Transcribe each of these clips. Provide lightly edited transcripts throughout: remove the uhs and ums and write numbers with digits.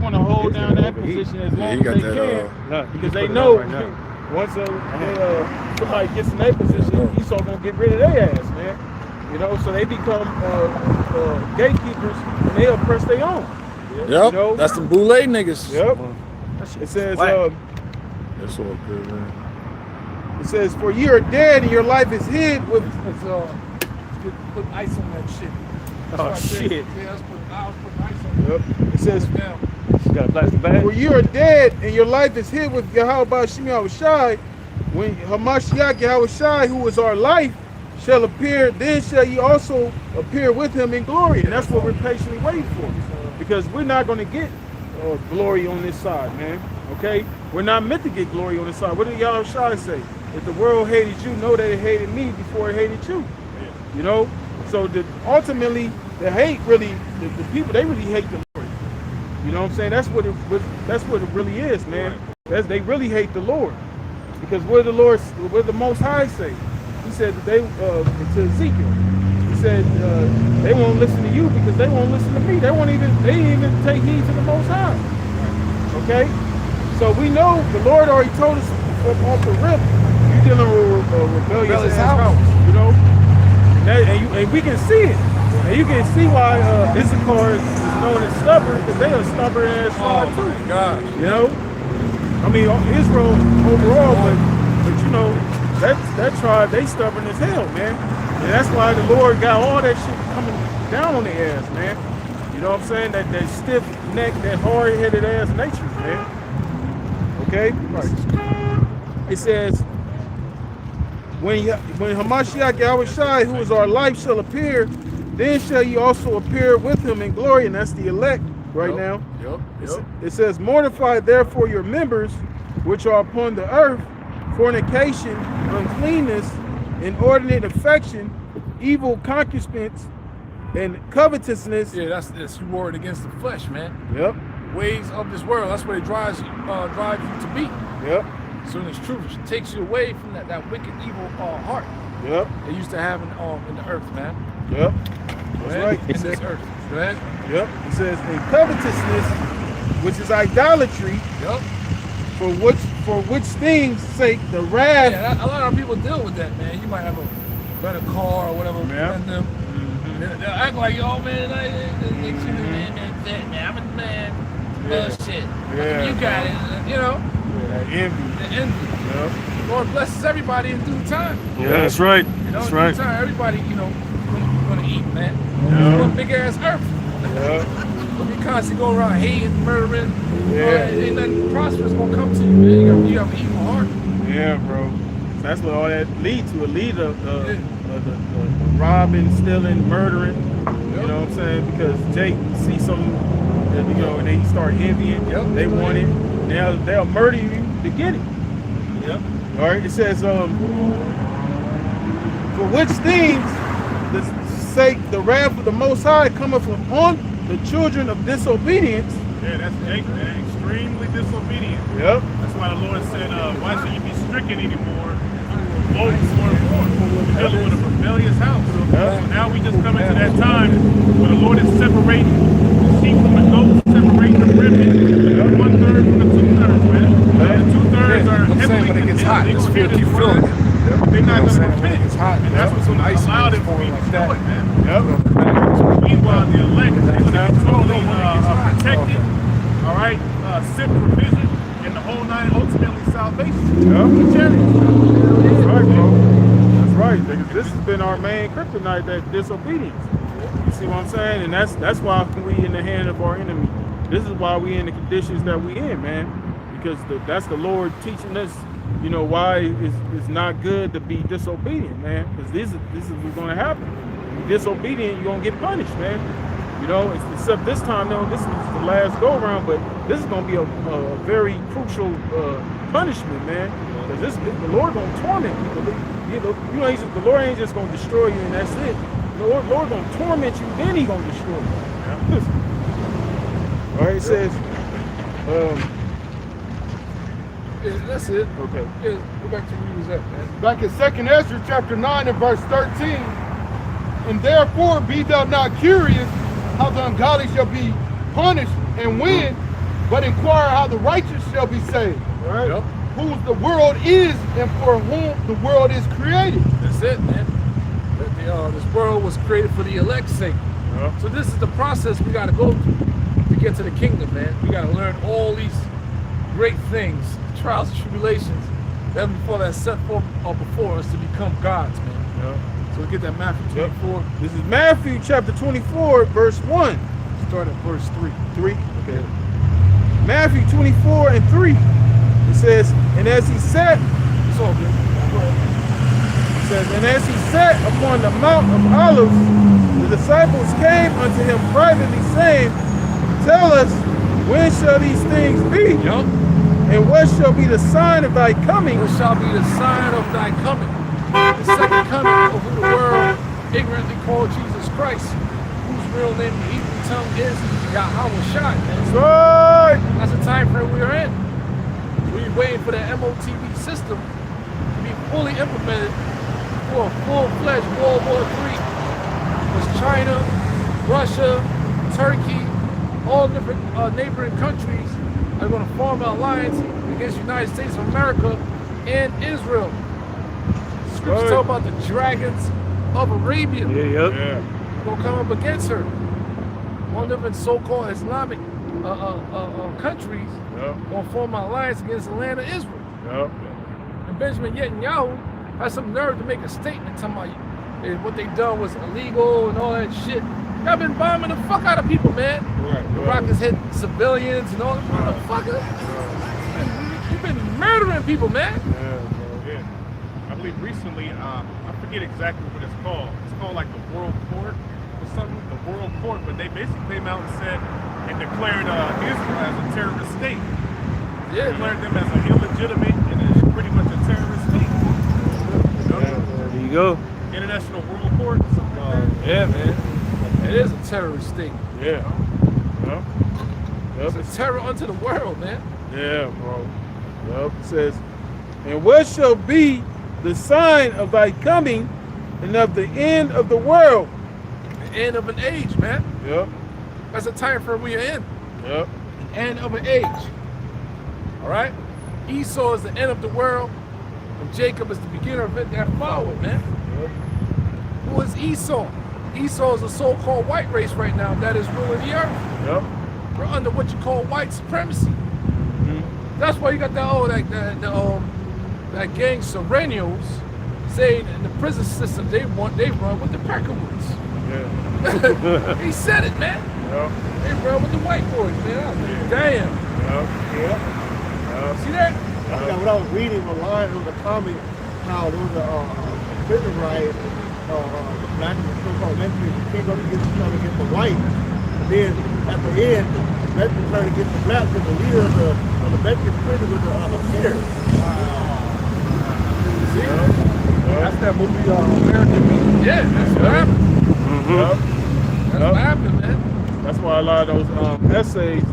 want to hold down that position as long as they can, because they know once somebody gets in their position, Esau gonna get rid of their ass, man. You know, so they become gatekeepers and they oppress their own. Yep, you know? That's the boule niggas. Yep. It says, that's all good, man. It says, for you are dead and your life is hid with. Put ice on that shit. Oh shit. Yeah, let's put ice on it. Yep. It says, got a plastic bag. for you are dead and your life is hid with Yahweh Shemi Shai. When Hamashiach Yahweh Shai, who is our life, shall appear, then shall ye also appear with him in glory. And that's what we're patiently waiting for. Because we're not going to get glory on this side, man. Okay? We're not meant to get glory on this side. What did Yahweh Shai say? If the world hated you, know that it hated me before it hated you. You know? So ultimately, the hate really, the people, they really hate the Lord. You know what I'm saying? That's what it really is, man. They really hate the Lord. Because what the Most High say? He said that to Ezekiel, he said they won't listen to you because they won't listen to me. They didn't even take heed to the Most High. Okay? So we know the Lord already told us off the rip, you're dealing with a rebellious house. You know? And we can see it. And you can see why Issachar is known as stubborn, because they are stubborn as tribe too. Oh my God. You know? I mean, Israel overall, but you know, that tribe, they stubborn as hell, man. And that's why the Lord got all that shit coming down on their ass, man. You know what I'm saying? That stiff neck, that hard-headed ass nature, man. Okay? Right. It says, when Hamashiach Yahweh Shai, who is our life, shall appear, then shall ye also appear with him in glory. And that's the elect right now. It says, mortify therefore your members which are upon the earth, fornication, uncleanness, inordinate affection, evil concupiscence, and covetousness. Yeah, that's you warring against the flesh, man. Yep. Ways of this world. That's what it drives you to be. Yep. So in its truth, it takes you away from that wicked, evil heart. Yep. They used to have in the earth, man. Yep. That's right. In this earth. Go ahead. Yep. It says, in covetousness, which is idolatry. Yep. For which things sake the wrath. Yeah, a lot of people deal with that, man. You might have a better car or whatever. Yeah. They'll act like, oh man, I'm a man. Bullshit. Yeah. You got it, you know. Yeah, envy. Yep. Lord blesses everybody in due time. Yeah, that's right. You know, that's in right. due time, everybody, you know, gonna eat, man. Yeah. One big ass earth. Yeah. But you constantly go around hating, murdering, Yeah. ain't nothing prosperous gonna come to you, man. You have an evil heart. Yeah, bro. That's what all that lead to. It lead to the robbing, stealing, murdering. You know what I'm saying? Because Jake see something, you know, and they start envying. Yep. They want it. They'll murder you to get it. Yep. All right. It says, for which things the sake the wrath of the Most High cometh upon the children of disobedience. Yeah, that's Jake, man. Extremely disobedient. Yep. That's why the Lord said, why should you be stricken anymore? Vote for more. We're dealing with a rebellious house. Yep. So now we just come into that time where the Lord is separating the sheep from the goats, separating the remnant, the 1/3 from the 2/3, man. The 2/3 are heavily when it gets hot, they're it's going to keep feeling it. They're not going to When it repent. gets hot, And that's what's going to allow them to be destroyed, man. Yep. Meanwhile, the elect is going to controlling, protected, all right, sent provision, and the whole nine, ultimately salvation. Yep. That's right, bro. That's right. This has been our main kryptonite, that disobedience. You see what I'm saying? And that's why we in the hand of our enemy. This is why we in the conditions that we in, man. Because that's the Lord teaching us, you know, why it's not good to be disobedient, man. Because this is what's going to happen. If you're disobedient, you're going to get punished, man. You know, except this time, though, this is the last go-around, but this is going to be a very crucial punishment, man. Because the Lord going to torment people. You know, the Lord ain't just going to destroy you and that's it. The Lord going to torment you, then he going to destroy you. Yeah. All right, it says, Yeah, that's it. okay. Yeah, go back to where you was at, man. Back in 2nd Ezra chapter 9 and verse 13. And therefore be thou not curious how the ungodly shall be punished, and when but inquire how the righteous shall be saved. Right. Yep. Whose the world is and for whom the world is created. That's it, man. This world was created for the elect's sake. Yep. So this is the process we got to go through to get to the kingdom, man. We got to learn all these great things, trials and tribulations, that before that set forth before us to become gods, man. Yep. So we get that Matthew 24, This is Matthew chapter 24, verse 1. start at verse 3. 3. Okay. Matthew 24 and 3. It says, and as he sat, It's all good. Go ahead. it says, and as he sat upon the Mount of Olives, the disciples came unto him privately, saying, tell us, when shall these things be? Yup. And what shall be the sign of thy coming? What shall be the sign of thy coming? The second coming of who the world ignorantly called Jesus Christ, whose real name in the Hebrew tongue is Yahweh Shai. That's right. That's the time frame we are in. We're waiting for the MOTV system to be fully implemented for a full-fledged World War III. Because China, Russia, Turkey, all different neighboring countries are going to form an alliance against the United States of America and Israel. Scriptures talk about the dragons of Arabia. Yeah, yep. Yeah. Going to come up against her. One different so-called Islamic countries Yep. going to form an alliance against the land of Israel. Yep. And Benjamin Netanyahu has some nerve to make a statement talking about what they done was illegal and all that shit. Y'all been bombing the fuck out of people, man. The rockets hit civilians and all that motherfucker. You've been murdering people, man. Yeah. I believe recently, I forget exactly what it's called. It's called like the World Court or something, the World Court, but they basically came out and said and declared Israel as a terrorist state. Yeah, Declared them as an illegitimate and it's pretty much a terrorist state. You know? There you go. International World Court, something like that. yeah, man. It is a terrorist state. Yeah. Yep. It's a terror unto the world, man. Yeah, bro. Yep. It says, and what shall be the sign of thy coming and of the end of the world? The end of an age, man. Yep. That's the time frame we are in. Yep. The end of an age. All right? Esau is the end of the world, and Jacob is the beginner of it that followed, man. Yep. Who is Esau? Esau is a so-called white race right now that is ruling the earth. Yep. We're under what you call white supremacy. That's why you got that gang Serenios saying in the prison system they run with the Perkawoods. Yeah. He said it, man. Yep. They run with the white boys, man. I was like, damn. Yep. See that? Yeah, when I was reading online, there was a comment how there was a prison riot, black so-called Mexicans came up against each other against the white. And then at the end, the Mexicans turned against the blacks, and the leader of the Mexican prison was a kid. See? That's that movie, American Me. Yeah, that's what happened. Yep. That's what happened, man. That's why a lot of those essays,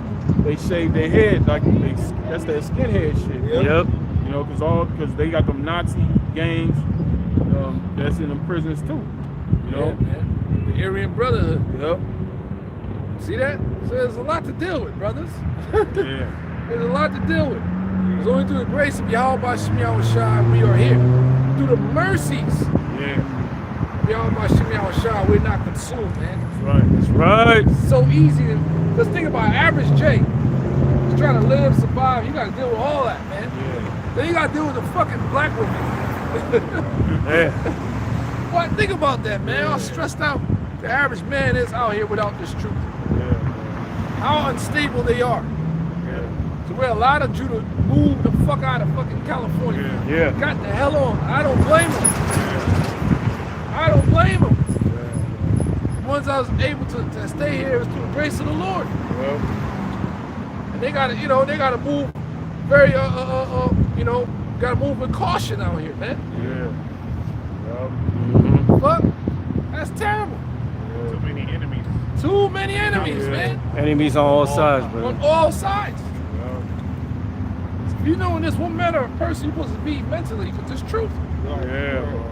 they shave their head like that's that skinhead shit. Yep. You know, because they got them Nazi gangs that's in them prisons too. You know. Yeah, man. The Aryan Brotherhood. Yep. See that? So there's a lot to deal with, brothers. Yeah. There's a lot to deal with. It's only through the grace of Yahweh Shai we are here. Through the mercies Yeah. of Yahweh Shai, we're not consumed, man. That's right. It's so easy to, because think about it, average J. He's trying to live, survive. You got to deal with all that, man. Yeah. Then you got to deal with the fucking black women. Yeah. What? Think about that, man. How stressed out the average man is out here without this truth. Yeah. How unstable they are. Yeah. So where a lot of Judah moved the fuck out of fucking California. Yeah. Got the hell on. I don't blame them. I don't blame them. The ones I was able to stay here is through the grace of the Lord. Well, And they gotta, they gotta move very, gotta move with caution out here, man. Yeah. Fuck, that's terrible. Too many enemies. Too many enemies, Yeah. man. Enemies on all sides, On brother. all sides. Yeah. If you know in this one matter of person you're supposed to be mentally with this truth. Yeah, bro.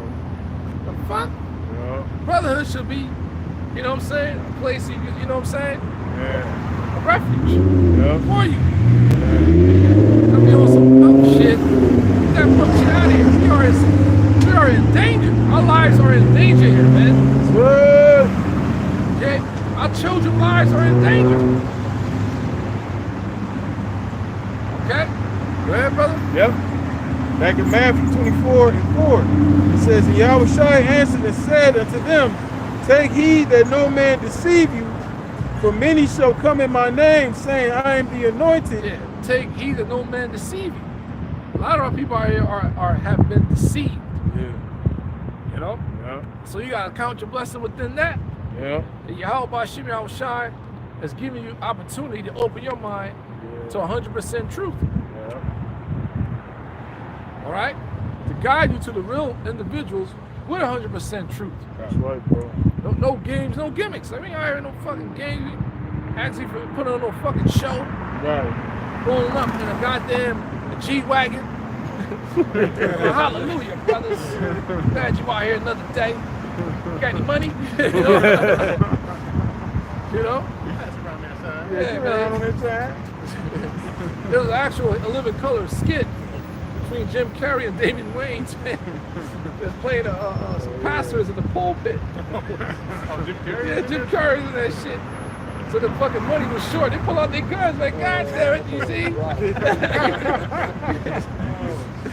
The fuck? Yeah. Brotherhood should be, you know what I'm saying? A place, you know what I'm saying? Yeah. A refuge Yeah. for you. Okay? Go ahead, brother. Yep. Back in Matthew 24:4, it says, and Yahushua answered and said unto them, take heed that no man deceive you, for many shall come in my name, saying, I am the anointed. Yeah, take heed that no man deceive you. A lot of our people out here have been deceived. Yeah. You know? Yeah. So you gotta count your blessing within that. Yeah. And Yahweh Shem Yahushua is giving you opportunity to open your mind to 100% truth. Yeah. All right? To guide you to the real individuals with 100% truth. That's right, bro. No games, no gimmicks. I mean, I ain't no fucking games. Actually, for putting on no fucking show. Right. Rolling up in a goddamn G-Wagon. Hallelujah, brothers. Glad you out here another day. Got any money? You know? That's around that side. Yeah, you man. around on that side? There was an actual A Living Color skit between Jim Carrey and David Wayne's, man. They're playing some pastors in the pulpit. Oh, Jim Carrey? Yeah, Jim Carrey and that shit. So the fucking money was short. They pull out their guns like, God damn it, you see?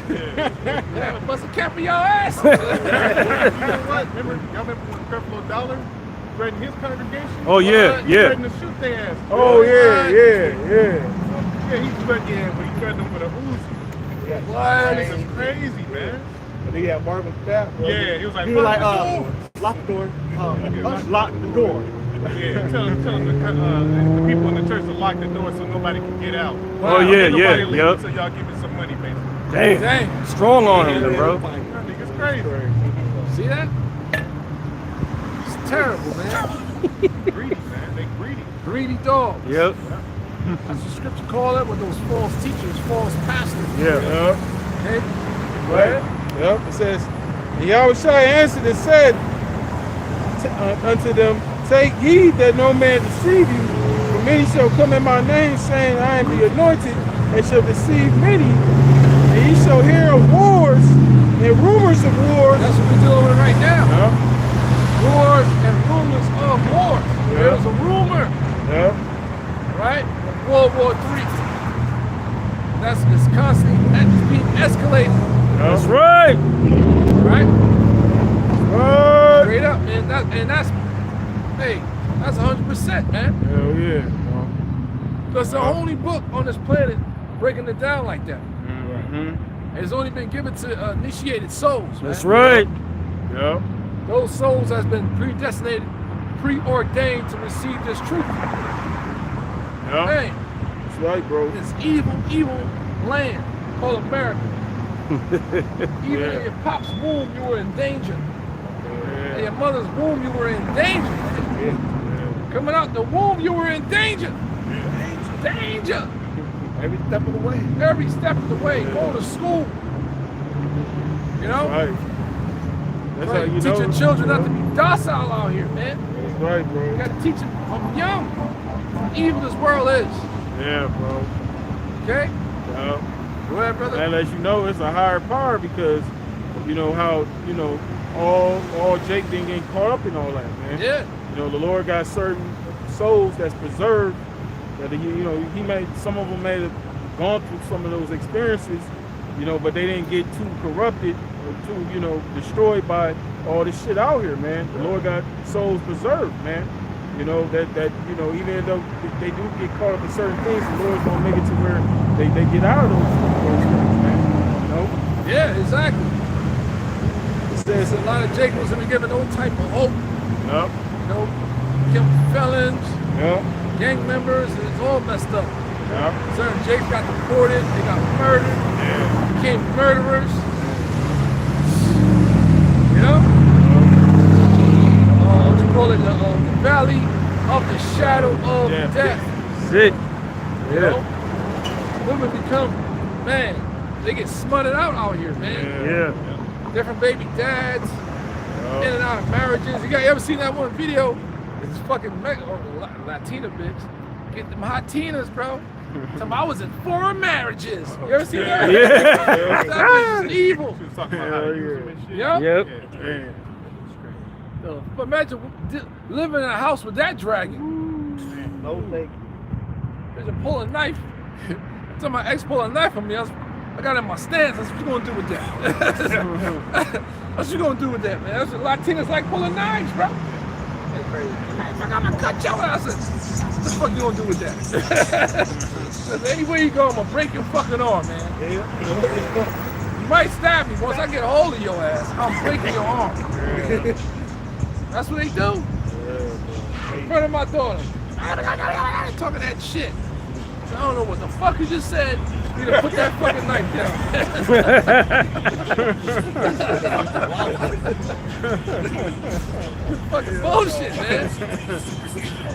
Yeah, bust a cap in your ass. You know what? Y'all remember when Creflo Dollar threatened his congregation? Oh yeah, He yeah. threatened to shoot their ass. Oh, yeah. Yeah, he threatened, but he threatened them with a Uzi. What? This is crazy, man. But he had Marvin Sapp. Yeah, he was like, He was like, lock lock the door. Lock the door. yeah, tell them the people in the church to lock the door so nobody can get out. Oh, yeah, Ain't nobody yeah, leave yep. until y'all give me some money, basically. Damn. Dang. Strong on him, bro. That nigga's crazy. See that? It's terrible, man. Greedy, man. They greedy. Greedy dog. Yep. That's what scripture call it with those false teachers, false pastors. Yeah. Okay? Right. Yep. It says, and Yahushua answered and said unto them, take heed that no man deceive you, for many shall come in my name, saying, I am the anointed, and shall deceive many. And ye shall hear of wars and rumors of wars. That's what we're dealing with right now. Yeah. Wars and rumors of wars. Yeah. There's a rumor, Yeah. right? World War III. That's it's constantly that's being escalated, That's right. right? Right. Straight up, man. That's 100%, man. Hell yeah. That's the only book on this planet breaking it down like that. Mm-hmm. And it's only been given to initiated souls. That's man. right. Yep. Those souls has been predestinated, preordained to receive this truth. Yep. Man, That's right, bro. this evil land called America. Even Yeah. in your pop's womb, you were in danger. In Yeah. your mother's womb, you were in danger. Yeah. Coming out the womb, you were in danger. Danger. Every step of the way. Every step of the way. Go to school. You know? Right. That's how you Teach know. your children not to be docile out here, man. That's right, You bro. gotta teach them from young how evil this world is. Yeah, bro. Okay? Yep. Go ahead, brother. And as you know, it's a higher power because you know how all Jake didn't get caught up in all that, man. Yeah. You know, the Lord got certain souls that's preserved that he made some of them may have gone through some of those experiences, but they didn't get too corrupted or too, destroyed by all this shit out here, man. The Lord got souls preserved, man. Even though they do get caught up in certain things, the Lord's gonna make it to where they get out of those things, man. Yeah, exactly. It says, A lot of Jacobs have been given no type of hope. yep, Killed felons, yep, gang members, and it's all messed up. yep, Certain Jakes got deported, they got murdered, became murderers. You know? What you call it? The valley of the shadow of Yeah. death. Sick. You Yeah. know? Women become, man, they get smutted out here, man. Yeah. Different baby dads, in and out of marriages. You ever seen that one video? It's fucking Latina bitch. Get them hot Tinas, bro. Tell me I was in 4 marriages. You ever seen that? Yeah. That bitch is evil. She was talking about how to use them and shit. Yeah? Yep. man. But imagine living in a house with that dragon. No thank you. Imagine pull a knife, So my ex pulled a knife on me. I got in my stance. That's what you gonna do with that? What you gonna do with that, man? That's what Latinos like pulling knives, bro. I'm gonna cut your ass. What the fuck you gonna do with that? Anywhere you go, I'm gonna break your fucking arm, man. You might stab me. Once I get a hold of your ass, I'm breaking your arm. That's what they do. In front of my daughter. Talking that shit. I don't know what the fuck you just said. You need to put that fucking knife down. Fucking bullshit, man.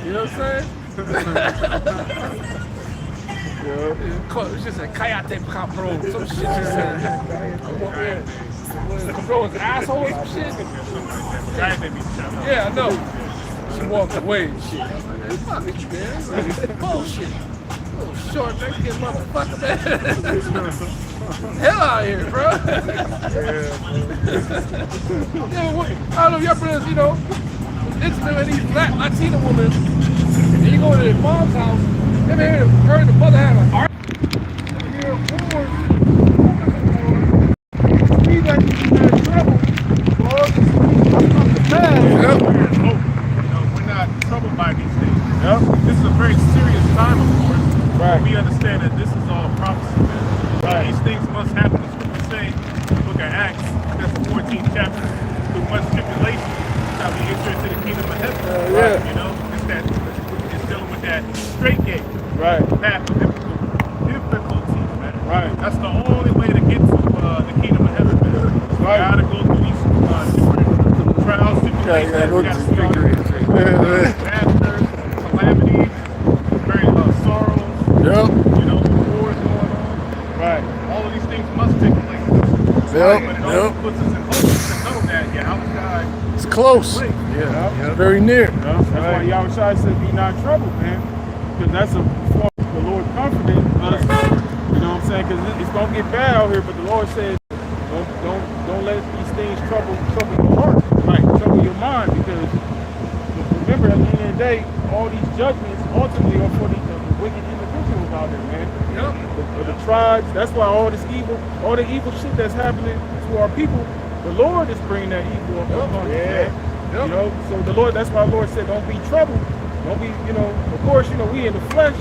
You know what I'm saying? She said, Kayate Capro. Some shit she said. Capro is asshole or some shit? Yeah, I know. She walked away and shit. Fuck it, man. Bullshit. Little short Mexican motherfucker, man. Hell out of here, bro. Yeah, I don't know if y'all brothers, you know, intimate with these black Latina women, and you go to their mom's house, you ever heard the mother have an argument? See that you in trouble. Lord, I'm from the past. Yep. We're not troubled by these things. Yep. This is a very serious time, of course. Right. We understand that this is all prophecy, man. Right. These things must happen. The scriptures say in the book of Acts, that's the 14th chapter, through much tribulation shall we enter into the kingdom of heaven. Right. You know, it's dealing with that straight gate. Right. Path of difficulties, man. Right. That's the only way to get to the kingdom of heaven, man. Right. You gotta go through these different trials, tribulations. We gotta start disasters, calamities, very sorrows. Yep. You know, wars going on. Right. All of these things must take place. Yep. But it also puts us in hope to know that Yahweh it's close. Yeah. It's very near. That's why Yahweh said, be not troubled, man. Because that's a form of the Lord comforting us. You know what I'm saying? Because it's going to get bad out here, but the Lord said, don't let these things trouble your heart. Right. Trouble your mind. Because remember, at the end of the day, all these judgments ultimately are for the wicked individuals out there, man. Yep. The tribes. That's why all the evil shit that's happening to our people, the Lord is bringing that evil upon us, man. You know, so the Lord. That's why the Lord said, "Don't be troubled. Don't be, you know." Of course, you know we in the flesh,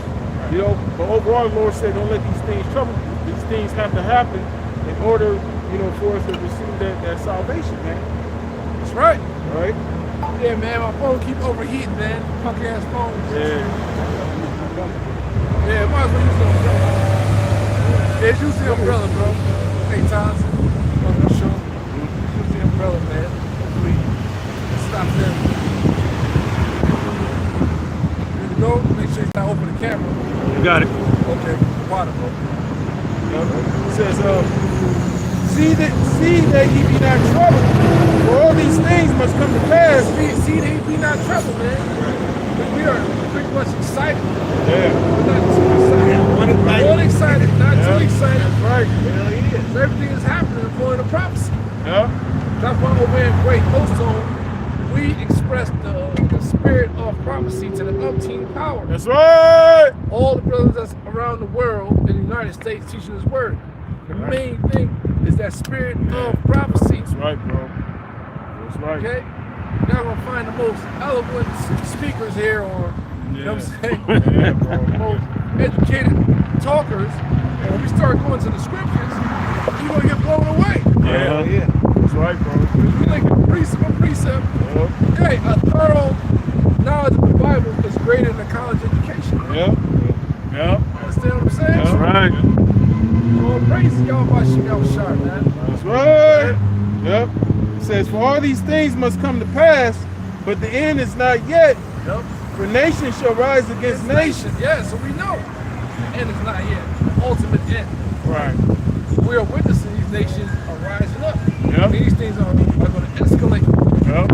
you know. But overall, the Lord said, "Don't let these things trouble. These things have to happen in order, you know, for us to receive that salvation, man." That's right. Right. Yeah, man. My phone keep overheating, man. Punk ass phone. Yeah. Yeah, might as well use the umbrella. Yeah, use the umbrella, bro. Hey, Thompson. Welcome to the show. Use the umbrella, man. Hopefully, stop them. Here we go. Make sure you not open the camera. You got it. Okay. Water, bro. It says, see that ye be not troubled, for all these things must come to pass. See that ye be not troubled, man. We are pretty much excited. Yeah. We're not too excited. We're excited, not too excited. That's right. Everything is happening according to prophecy. Yeah. That's why over in Great Ozone, we express the spirit of prophecy to the umpteen power. That's right. All the brothers that's around the world in the United States teaching this word. The main thing is that spirit of prophecy. That's right, bro. That's right. Okay? You're not gonna find the most eloquent speakers here, or you know what I'm saying? Yeah, bro. The most educated talkers. And when we start going to the scriptures, you're gonna get blown away. Yeah. That's right, bro. We like precept on precept. Hey, a thorough knowledge of the Bible is greater than college education. Yeah. Understand what I'm saying? That's right. All praise to y'all by Shimon Shah, man. That's right. Yep. It says, for all these things must come to pass, but the end is not yet. Yep. For nation shall rise against nation. Yeah, so we know the end is not yet. The ultimate end. Right. We are witnessing these nations are rising up. Yep. These things are going to escalate. Yep.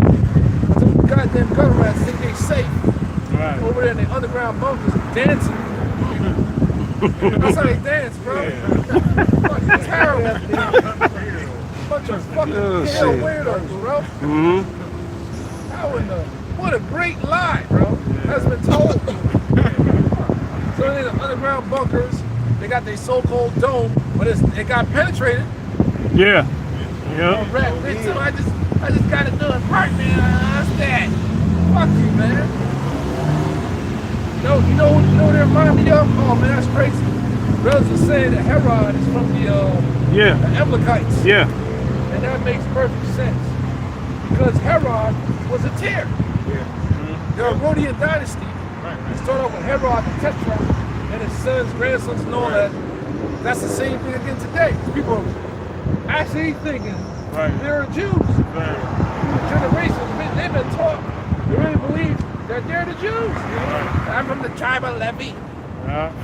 Some goddamn gun rats think they safe Right. over there in the underground bunkers dancing. That's how they dance, bro. Fucking terrible. Bunch of fucking hell weirdos, bro. How in the... What a great lie, bro. Has been told. So in the underground bunkers, they got their so-called dome, but it got penetrated. Yeah. Oh, Yep. rap, so I just gotta do it right, man. That's that. Fuck you, man. You know what they remind me of? Oh man, that's crazy. Brothers are saying that Herod is from the Amalekites. Yeah. And that makes perfect sense. Because Herod was a tear. The Herodian dynasty started off with Herod the Tetrarch and his sons, grandsons, and all that. That's the same thing again today. People are actually thinking they're Jews. Generations, they've been taught, they really believe that they're the Jews. I'm from the tribe of Levi.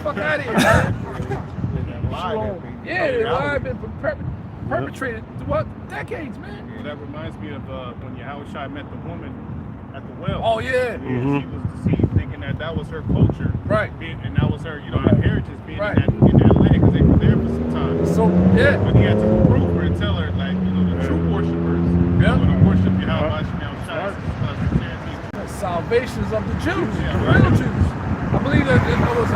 Fuck out of here, man. Yeah, the lie been perpetrated throughout decades, man. Well, that reminds me of when Yahushua met the woman at the well. Oh yeah. She was deceived, thinking that was her culture, Right. And that was her, inheritance being in that land because they were there for some time. So yeah. But he had to prove her and tell her, like, the true worshipers, to worship Yahushua. Salvations of the Jews, the real Jews. I believe that it was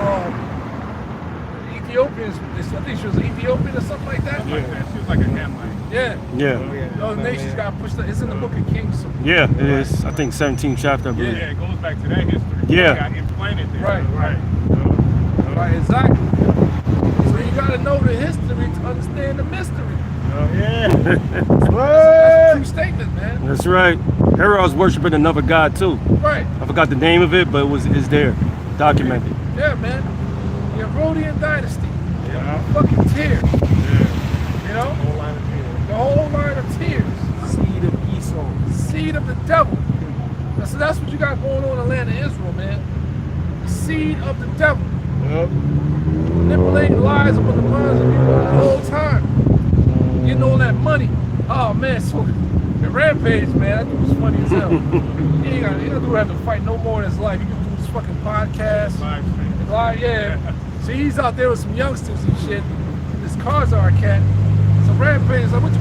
Ethiopians. I think she was Ethiopian or something like that. She was like a Hamite. Yeah. Yeah. Those nations got pushed. It's in the Book of Kings. So. Yeah, it is. I think 17th chapter, I believe. Yeah, it goes back to that history. Yeah. It got implanted there. Right. Exactly. So you got to know the history to understand the mystery. That's a true statement, man. That's right. Herod's worshiping another god too. Right. I forgot the name of it, but it's there, documented. Yeah, man. The Herodian dynasty. Fucking tears. You know? The whole line of tears. Seed of Esau. Seed of the devil. So that's what you got going on in the land of Israel, man. The seed of the devil. Manipulating lies upon the minds of people the whole time. Getting all that money. Oh man, so the Rampage, man, that dude was funny as hell. He don't have to fight no more in his life. He can do this fucking podcast. Live, yeah. So he's out there with some youngsters and shit. This Karzar cat. So Rampage is like, what you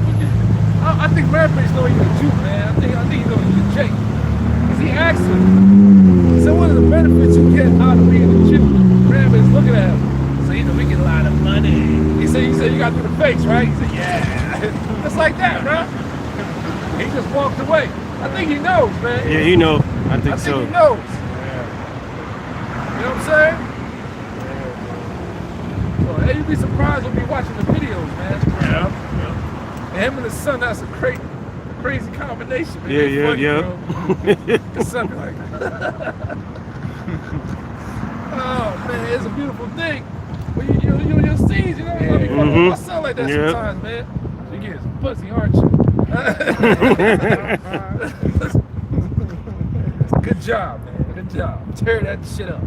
I think Rampage know he's a Jew, man. I think he knows he's a Jake. Because he asked him, he said, what are the benefits you get out of being a Jew? Rampage is looking at him. So we get a lot of money. He said you got to do the face, right? He said, yeah. Just like that, bro. He just walked away. I think he knows, man. Yeah, he know. I think so. He knows. You know what I'm saying? So, hey, you'd be surprised when we watching the videos, man. And him and his son, that's a crazy combination, man. Yeah. His son be like, oh, man, it's a beautiful thing. But you'll see, you know, you fucking with my son like that sometimes, man. So you get some pussy, aren't you? Good job, man. Good job. Tear that shit up.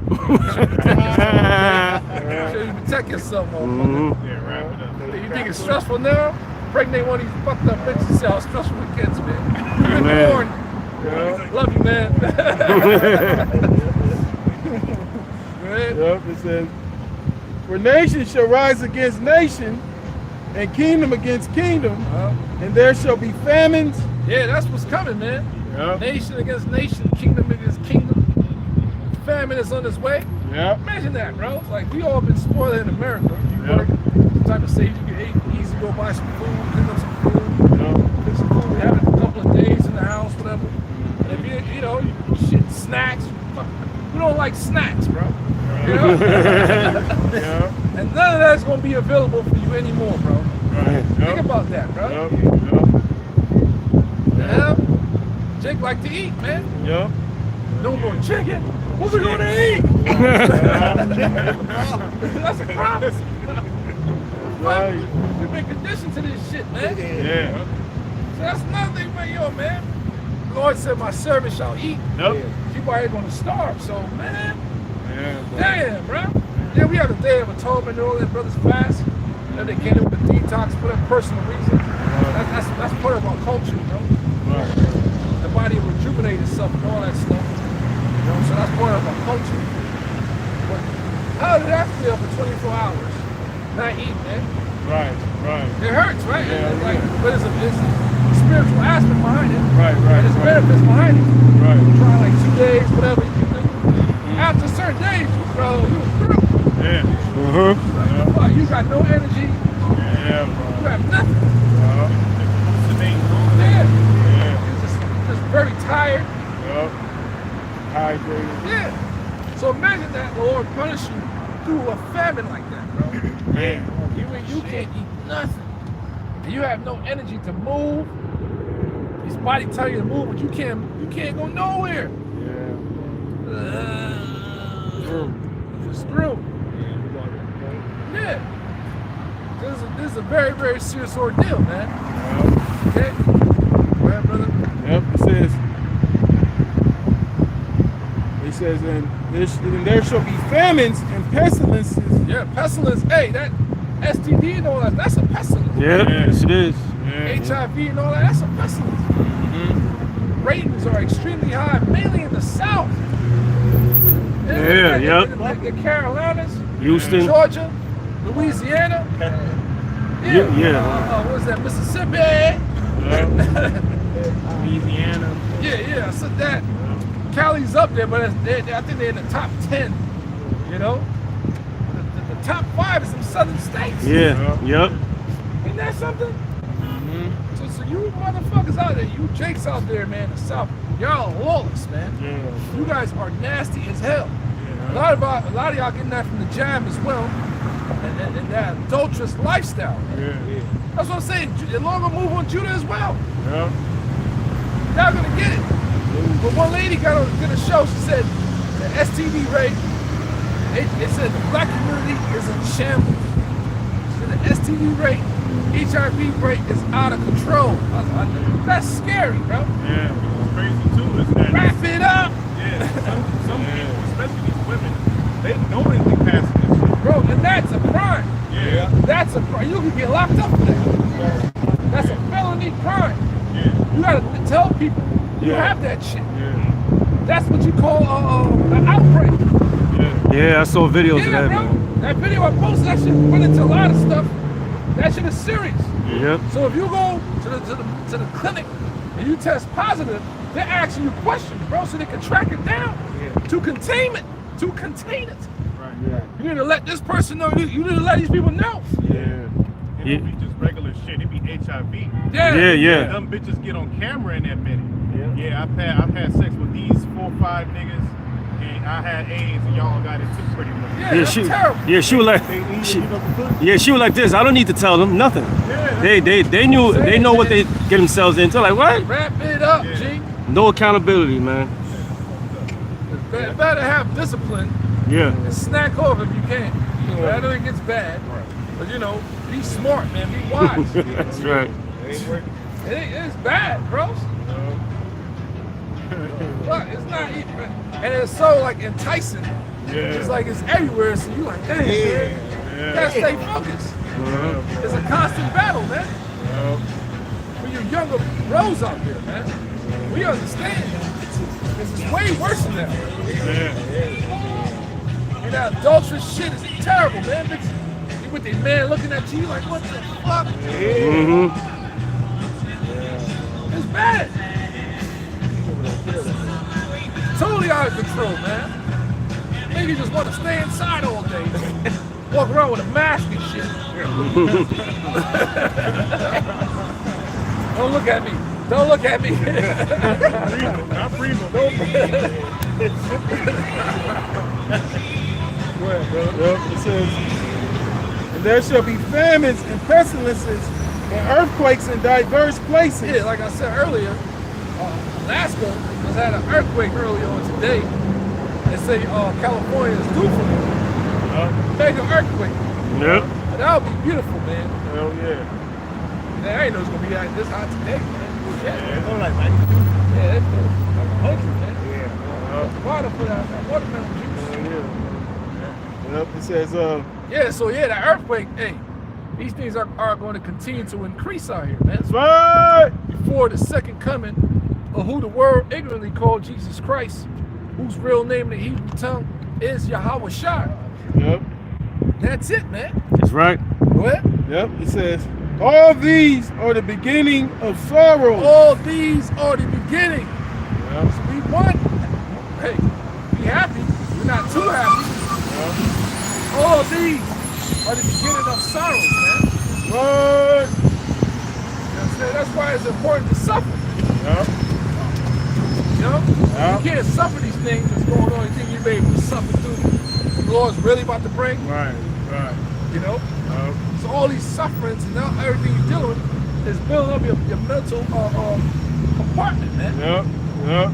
Make sure you protect yourself, motherfucker. Yeah, wrap it up. You think it's stressful now? Pregnate one of these fucked up bitches. See how stressful it gets, man. Good morning. Love you, man. It says, for nation shall rise against nation, and kingdom against kingdom, and there shall be famines. Yeah, that's what's coming, man. Nation against nation, kingdom against kingdom. Famine is on its way. Imagine that, bro. It's like we all been spoiled in America. You work, some type of safety, you can easy go buy some food, pick up some food, cook some food, have it a couple of days in the house, whatever. And if you shit, snacks. We don't like snacks, bro. You know? And none of that's gonna be available for you anymore, bro. Think about that, bro. Yeah. Jake like to eat, man. No more chicken. What we gonna eat? That's a promise. We've been conditioned to this shit, man. So that's another thing, man. The Lord said, my servant shall eat. People are gonna starve, so man. Damn, bro. Yeah, we have the Day of Atonement and all that, brothers fast. They came in with a detox for their personal reasons. That's part of our culture, you know. The body will rejuvenate itself and all that stuff. You know, so that's part of our culture. But how did that feel for 24 hours? Not eating, man. It hurts, right? But it's a spiritual aspect behind it. And there's benefits behind it. You try like 2 days, whatever you can do. After certain days, bro, you were through. Fuck You got no energy. Yeah, You bro. have nothing. Hallucinating. Yeah. You're just very tired. Yup. Hydrated. Yeah. So imagine that the Lord punish you through a famine like that, bro. Man. You can't eat nothing. And you have no energy to move. His body tell you to move, but you can't go nowhere. Yeah. It's through. Yeah. This is a very, very serious ordeal, man. Okay? Go ahead, brother. Yep, it says, and there shall be famines and pestilences. Yeah, pestilence. Hey, that STD and all that, that's a pestilence. Yeah, yes it is. HIV and all that, that's a pestilence. Ratings are extremely high, mainly in the South. Yeah, yep. The Carolinas, Houston. Georgia, Louisiana. Yeah. What was that? Mississippi. Louisiana. Yeah. I said that. Cali's up there, but I think they're in the top 10. You know, the top 5 is some southern states. Yeah. Yep. Ain't that something? So you motherfuckers out there, you Jakes out there, man, in the South, y'all lawless, man. Yeah. You guys are nasty as hell. A lot of y'all getting that from the jam as well, and that adulterous lifestyle. Yeah. That's what I'm saying. The Lord will move on Judah as well. Yeah. Y'all gonna get it. But one lady did a show. She said the STD rate. It said the black community is in shambles. She said the STD rate, HIV rate is out of control. That's scary, bro. Yeah. What's crazy too is that Wrap it up. Yeah, some people, especially these women, they knowingly passing this shit. Bro, and that's a crime. Yeah. That's a crime. You can get locked up for that. That's a felony crime. Yeah. You gotta tell people you have that shit. Yeah. That's what you call an outbreak. Yeah, I saw videos of that, bro. man. That video I posted, that shit went into a lot of stuff. That shit is serious. Yep. So if you go to the clinic and you test positive, they're asking you questions, bro, so they can track it down to contain it. Right. Yeah. You need to let this person know. You need to let these people know. Yeah. It don't be just regular shit. It be HIV. Yeah. Them bitches get on camera in that minute. Yeah. I've had sex with these 4 or 5 niggas, and I had AIDS, and y'all got it too, pretty much. Yeah, that's terrible. Yeah, she was like, she was like this. I don't need to tell them nothing. They knew, they know what they get themselves into. Like what? Wrap it up, G. No accountability, man. Better have discipline Yeah. and snack off if you can. I know it gets bad, but you know, be smart, man. Be wise. That's right. It's bad, bro. Look, it's not even, and it's so like enticing. It's like it's everywhere, so you like, dang, man. You gotta stay focused. It's a constant battle, man. For you younger bros out there, man, we understand. This is way worse than that. And that adulterous shit is terrible, man. You with the man looking at you like, what the fuck? It's bad. Totally out of control, man. Maybe you just want to stay inside all day. Walk around with a mask and shit. Don't look at me. Don't look at me. Not breathing. Don't. Go ahead, brother. Yep, it says, and there shall be famines and pestilences and earthquakes in diverse places. Yeah, like I said earlier, Alaska has had an earthquake earlier on today. They say California is due for a mega earthquake. Yep. That would be beautiful, man. Hell yeah. Man, I ain't know it's gonna be this hot today, man. It's only like 92. Yeah, it's like 100, man. Yeah. Water put out that watermelon juice. Yep, it says, that earthquake, hey, these things are going to continue to increase out here, man. So right. before the second coming of who the world ignorantly called Jesus Christ, whose real name in the Hebrew tongue is Yahweh Shai. Yep. That's it, man. That's right. Go ahead. Yep, it says, all these are the beginning of sorrow. All these are the beginning. Yep. So we want, hey, be happy. We're not too happy. All these are the beginning of sorrows, man. What? You know what I'm saying? That's why it's important to suffer. Yep. You know? Yeah. You can't suffer these things that's going on. You think you're able to suffer through what the Lord's really about to bring? Right. You know? Yep. So all these sufferings and now everything you're dealing with is building up your mental compartment, man. Yep.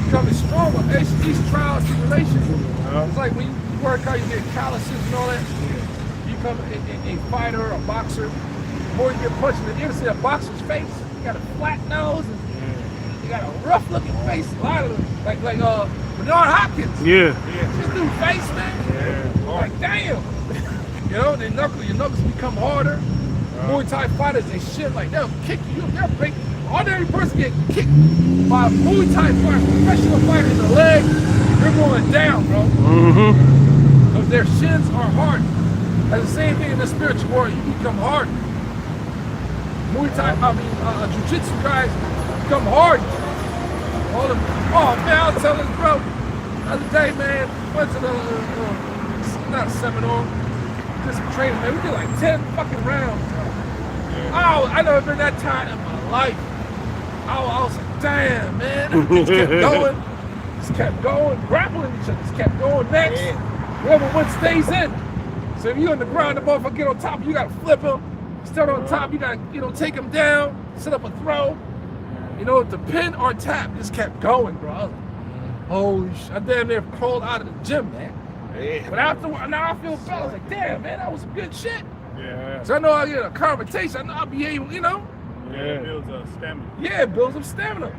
Becoming stronger. Each trial and tribulation. Yep. It's like when you work out, you get calluses and all that. You become a fighter, a boxer. The more you get punched, you ever see a boxer's face? You got a flat nose and you got a rough looking face. A lot of them, like Bernard Hopkins. Yeah. This dude face, man. Like damn. You know, your knuckles become harder. Muay Thai fighters, they shit like they'll kick you. They'll break. Ordinary person get kicked by a Muay Thai fighter, professional fighter in the leg. You're going down, bro. Because their shins are hard. That's the same thing in the spiritual world. You become hard. Muay Thai, Jiu-Jitsu guys become hard. All them. Oh man, I was telling this bro the other day, man. Went to the not a seminar, just some training, man. We did like 10 fucking rounds. Oh, I never been that tired in my life. I was like, damn, man. Just kept going. Just kept going. Grappling each other. Just kept going next. Whoever one stays in. So if you're on the ground, the motherfucker get on top, you gotta flip him. Start on top, you gotta, take him down, set up a throw. You know, the pin or tap just kept going, bro. I was like, holy shit. I damn near crawled out of the gym, man. But afterward, now I feel better. I was like, damn, man, that was some good shit. Yeah. So I know I get a confrontation. I know I'll be able, you know. It builds stamina. Yeah, it builds up stamina.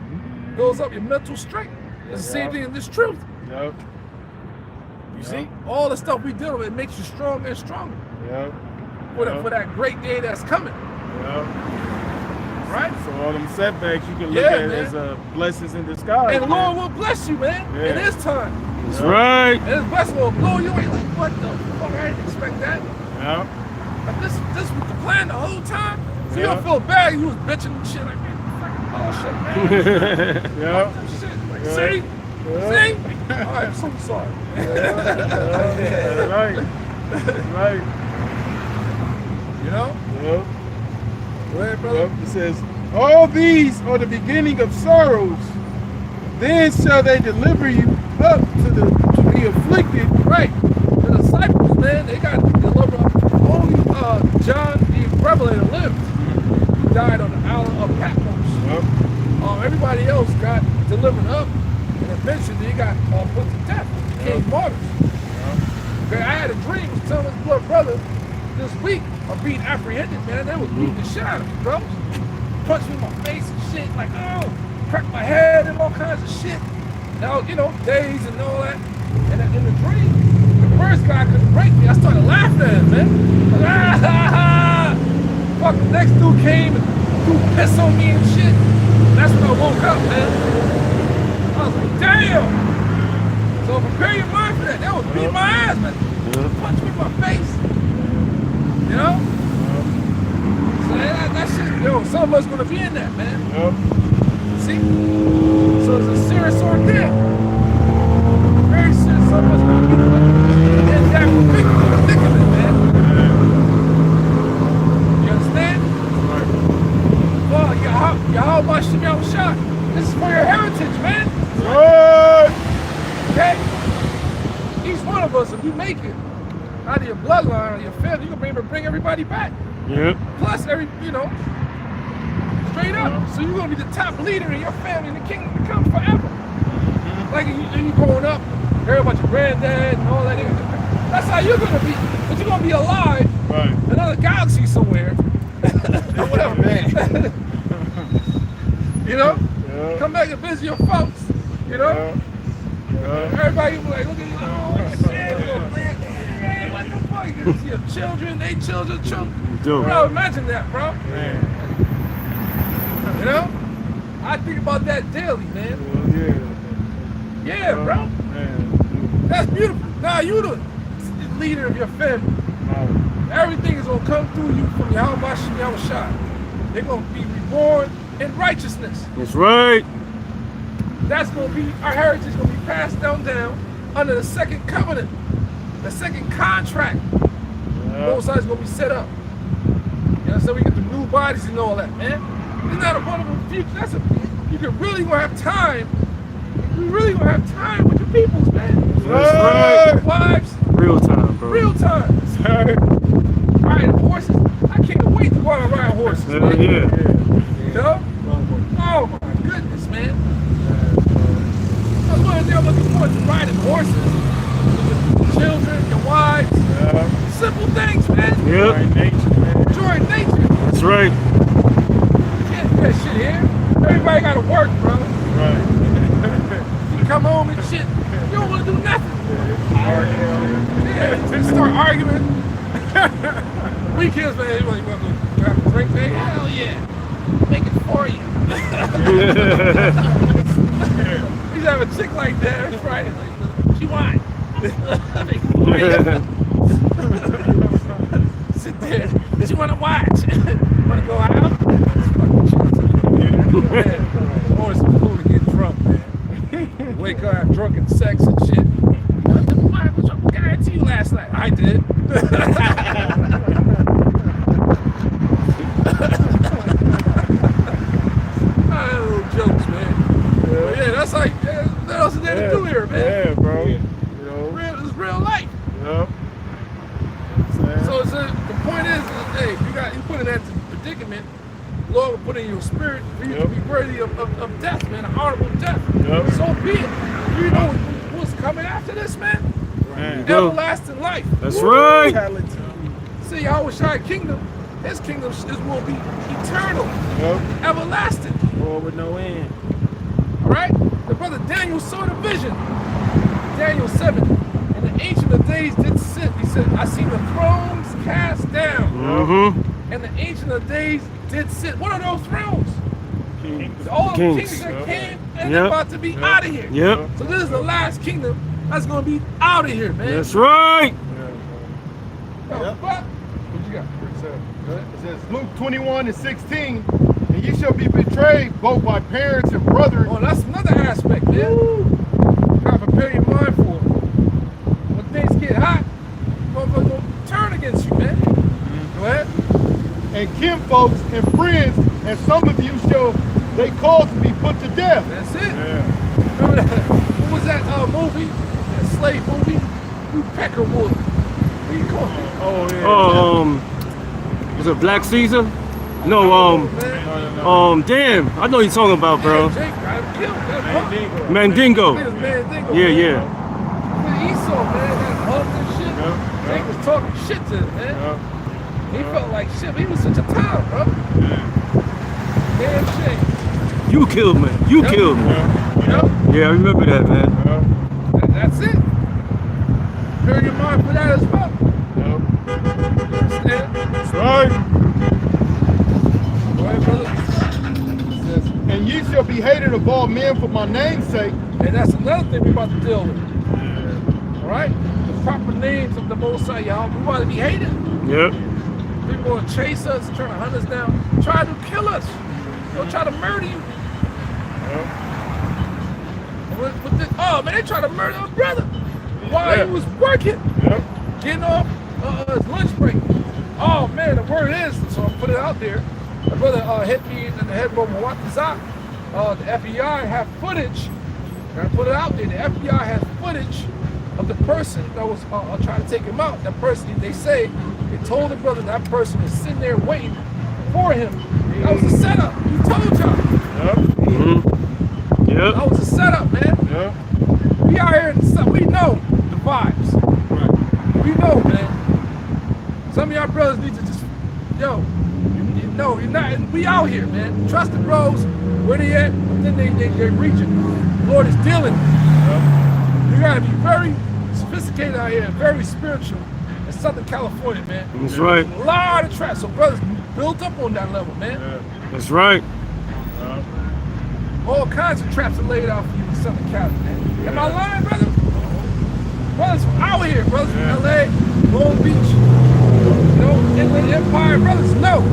Builds up your mental strength. It's the same thing in this truth. Yep. You see? All the stuff we deal with, it makes you stronger and stronger. Yep. For that great day that's coming. Yep. Right? So all them setbacks you can look Yeah, at man. as blessings in disguise. And the Lord will bless you, man. Yeah. In His time. That's right. And His blessing will blow you away. Like, what the fuck? I didn't expect that. Yep. But this was the plan the whole time. So you Yeah. don't feel bad. You was bitching and shit like, man, fucking bullshit, man. Yep. Shit. Like, Yeah. see? Yeah. See? All right, I'm so sorry. Right. Right. You know? Yep. Go ahead, brother. Yep. It says, all these are the beginning of sorrows. Then shall they deliver you up to the afflicted. Right. The disciples, man, they got delivered up. Only John the Revelator lived. He died on the island of Patmos. Yep. Everybody else got delivered up, and eventually they got put to death. Became martyrs. Okay, I had a dream. I was telling this blood brother this week of being apprehended, man. They was beating the shit out of me, bro. Punched me in my face and shit, like, oh, cracked my head and all kinds of shit. Now, days and all that. And in the dream, the first guy couldn't break me. I started laughing at him, man. Like, ah, ha, ha. Fuck, the next dude came and threw piss on me and shit. And that's when I woke up, man. I was like, damn. So prepare your mind for that. That was beating my ass, man. Punch me in my face. You know? So that shit, some of us gonna be in that, man. Yep. See? So it's a serious ordeal. Very serious. Some of us gonna be in that predicament, man. You understand? Well, Yahweh Shem Shah. This is for your heritage, man. Right. Okay? Each one of us, if you make it out of your bloodline or your family, you're gonna be able to bring everybody back. Yep. Plus, straight up. So you're gonna be the top leader in your family in the kingdom to come forever. Like you growing up, hear about your granddad and all that. That's how you're gonna be. But you're gonna be alive Right. in another galaxy somewhere. Whatever, man. You know? Yeah. Come back and visit your folks. You know? Yeah. Everybody be like, look at you, oh shit, little man. Hey, what the fuck? You can see your children, they children. Dope. Bro, imagine that, bro. Man. You know? I think about that daily, man. Well, Yeah, bro. Man. That's beautiful. Now you the leader of your family. Everything is gonna come through you from Yahweh Shem Yahushua. They're gonna be reborn in righteousness. That's right. That's gonna be our heritage. Is gonna be passed down under the second covenant, the second contract. Both sides gonna be set up. You know, so we get the new bodies and all that, man. Isn't that a wonderful future? That's a, you can really gonna have time. You really gonna have time with your peoples, man. That's right. Wives, Real time, bro. real time. Riding horses. I can't wait to go out and ride horses, Hell man. yeah. You know? Oh my goodness, man. That's one of the things I'm looking forward to, riding horses with children, your wives. Simple things, man. Yep. Enjoying nature. That's right. You can't do that shit here. Everybody gotta work, bro. You come home and shit, you don't wanna do nothing. Yeah, just start arguing. Weekends, man, you wanna go grab a drink, man? Hell yeah. Make it for you. He's having a chick like that, that's right. Like, she want. Make it for you. Sit there. Does she want to watch? Want to go out? Man, always some cool to get drunk, man. Wake up, have drunken sex and shit. What was up guy to you last night? I did. Little jokes, man. But yeah, that's like, what else is there to do here, man? Yeah, bro. You know, it's real life. Yep. So the point is, hey, you put in that predicament, Lord will put in your spirit for you to be worthy of death, man, an honorable death. Yep. So be it. You know what's coming after this, man? Everlasting life. That's right. See, Yahushua kingdom, his kingdom will be eternal, everlasting. Lord with no end. All right? The brother Daniel saw the vision. Daniel 7. And the Ancient of Days did sit. He said, I see the thrones cast down. Mm-hmm. And the Ancient of Days did sit. What are those thrones? Kings. All the Kings. kings that came and they're about to be out of here. Yep. So this is the last kingdom that's going to be out of here, man. That's right. Yo, what you got? It says Luke 21:16, and ye shall be betrayed both by parents and brothers. Oh, that's another aspect, man. You gotta prepare your mind for it. When things get hot, motherfuckers gonna turn against you, man. Go ahead. And kinfolks and friends, and some of you shall they cause to be put to death. That's it. Remember that? What was that movie? That slave movie? You Peckerwood. What you call it? Oh, yeah. Was it Black Caesar? No, damn. I know what you're talking about, bro. Jake got killed. That Mandingo. Mandingo. Yeah, yeah. With Esau, man, that hug and shit. Jake was talking shit to him, man. He felt like shit, but he was such a time, bro. Damn shame. You killed me. You killed me. Yeah, I remember that, man. That's it. Prepare your mind for that as well. Understand? That's right. Go ahead, brother. And ye shall be hated of all men for my name's sake. And that's another thing we're about to deal with. All right? The proper names of the Most High, y'all. We want to be hated. Yep. People want to chase us, trying to hunt us down, try to kill us. They'll try to murder you. Oh, man, they try to murder our brother while he was working. Getting off his lunch break. Oh, man, the word is, so I'll put it out there. My brother hit me in the head with Mwatazak. The FBI have footage. I put it out there. The FBI has footage of the person that was trying to take him out. That person, they say, they told the brother that person was sitting there waiting for him. That was a setup. We told y'all. Yep. That was a setup, man. We out here in the sun. We know the vibes. We know, man. Some of y'all brothers need to just, yo, you know, you're not. We out here, man. Trust the bros. Where they at? Then they reaching. The Lord is dealing. You gotta be very sophisticated out here, very spiritual in Southern California, man. That's right. A lot of traps. So brothers built up on that level, man. That's right. All kinds of traps are laid out for you in Southern Cali, man. Am I lying, brother? Brothers from out here, brothers from LA, Long Beach, you know, Inland Empire, brothers know.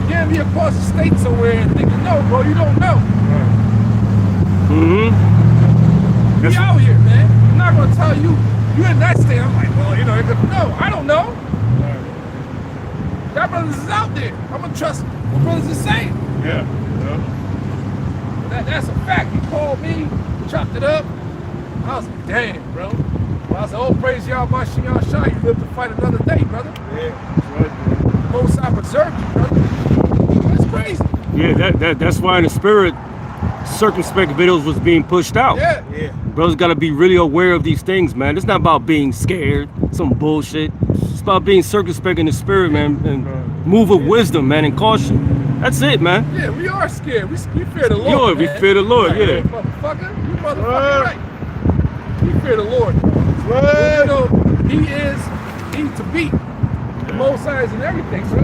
You can't be across the state somewhere and think you know, bro. You don't know. We out here, man. I'm not gonna tell you, you're in that state. I'm like, well, you know, no, I don't know. brothers is out there. I'm gonna trust what brothers is saying. Yeah. That's a fact. He called me, chopped it up. I was like, damn, bro. I was like, oh, praise y'all, my y'all shine. You live to fight another day, brother. Yeah. That's right, bro. Most I preserved you, brother. That's crazy. Yeah, that's why in the spirit, circumspect videos was being pushed out. Yeah. Yeah. Brothers got to be really aware of these things, man. It's not about being scared, some bullshit. It's about being circumspect in the spirit, man, and move with wisdom, man, and caution. That's it, man. Yeah, we are scared. We fear the Lord. Lord, we man. fear the Lord, yeah. Motherfucker, you motherfucker right. We fear the Lord. Right. You know, he to beat. The most size and everything, bro.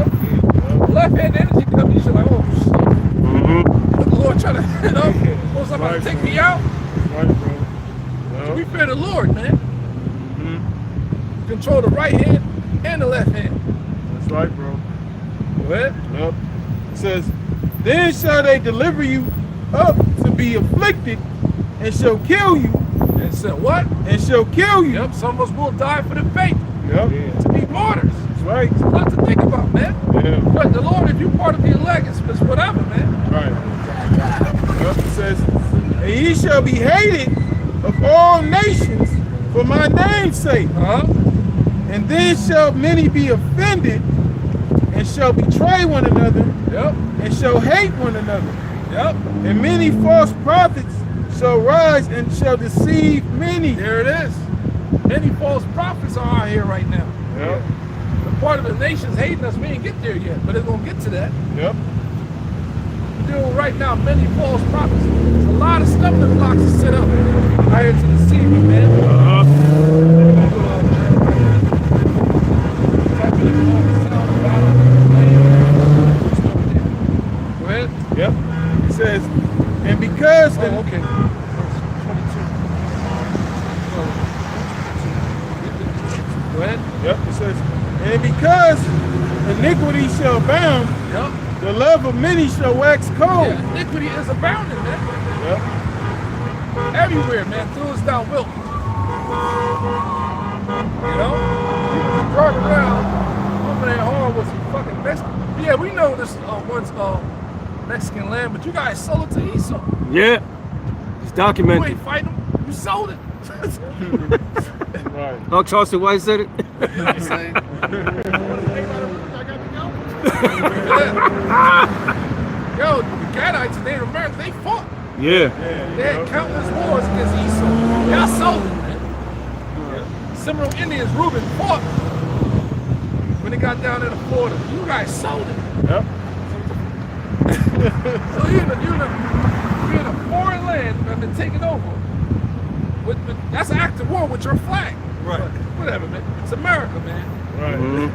Left hand energy comes, you should like, oh shit. The Lord trying to, you know, somebody take me out. Right, bro. We fear the Lord, man. Control the right hand and the left hand. That's right, bro. Go ahead. Yep. It says, then shall they deliver you up to be afflicted, and shall kill you, And said what? and shall kill you. Yep, some of us will die for the faith. Yep. To be martyrs. That's right. It's a lot to think about, man. Yeah. But the Lord, if you're part of the elect, it's whatever, man. Right. Yep. It says, and ye shall be hated of all nations for my name's sake. And then shall many be offended, and shall betray one another, Yep. and shall hate one another. Yep. And many false prophets shall rise and shall deceive many. There it is. Many false prophets are out here right now. Yep. The part of the nation's hating us, we ain't get there yet, but it's gonna get to that. Yep. We're doing right now many false prophets. There's a lot of stumbling blocks to set up out here to deceive you, man. Go ahead. Yep. It says, and because Oh, okay. Verse 22. Go ahead. Yep, it says, and because iniquity shall abound, Yep. the love of many shall wax cold. Yeah, iniquity is abounding, man. Yep. Everywhere, man. Throws down Wilt. You know? People drug around over there hard with some fucking Mexican. Yeah, we know this once Mexican land, but you guys sold it to Esau. Yeah, it's You documented. ain't fighting them, you sold it. Right. How Charleston White said it? You know what I'm saying? Yo, the Gadites and Native Americans, they fought. Yeah. They had countless wars against Esau. Y'all sold it, man. Seminole Indians, Reuben fought when they got down there to Florida. You guys sold it. Yep. So you're in a foreign land that have been taken over. That's an act of war with your flag. Right. But whatever, man. It's America, man. Right.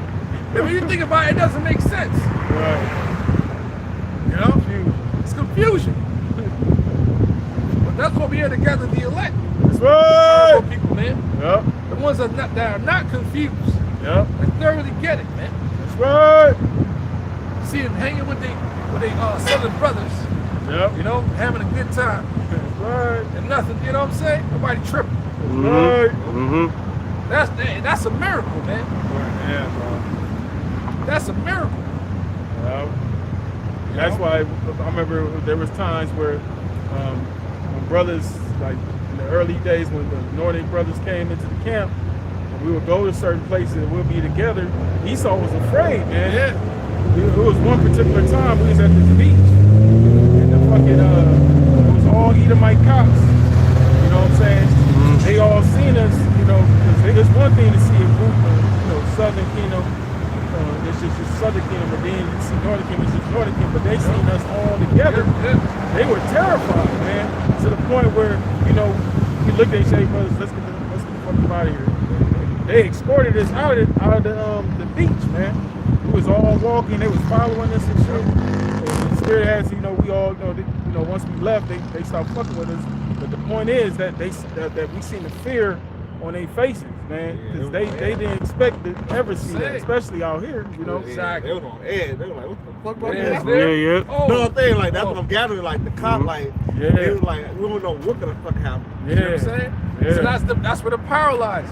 And when you think about it, it doesn't make sense. Right. You know? It's confusion. But that's what we here to gather the elect. That's right. For people, man. Yep. The ones that are not confused. Yep. That thoroughly get it, man. That's right. You see them hanging with their southern brothers, Yep. you know, having a good time. That's right. And nothing, you know what I'm saying? Nobody tripping. Right. That's a miracle, man. Yeah, bro. That's a miracle. Yep. That's why I remember there was times where when brothers, like in the early days when the Northern brothers came into the camp, and we would go to certain places and we'll be together, Esau was afraid, man. Yeah. It was one particular time we was at this beach, and the fucking it was all Edomite cops. You know what I'm saying? They all seen us, you know. Cause it's one thing to see a group of, you know, Southern Kingdom. It's just Southern Kingdom, but then you see Northern Kingdom, it's just Northern Kingdom. But they seen us all together. They were terrified, man, to the point where, you know, we looked at each other, brothers, let's get the fuck out of here. They escorted us out of the beach, man. We was all walking, they was following us and shit. And the spirit has, you know, we all, you know, once we left, they stopped fucking with us. But the point is that that we seen the fear on their faces, man, because they didn't expect to ever see that, especially out here, you know. Exactly. They was on edge. They were like, what the fuck about Yeah, that? Yeah. Oh, No, I'm saying, like, that's what I'm gathering, like, the cop, like, Yeah. they was like, we don't know what the fuck happened. you know what I'm saying? Yeah. So that's where the power lies.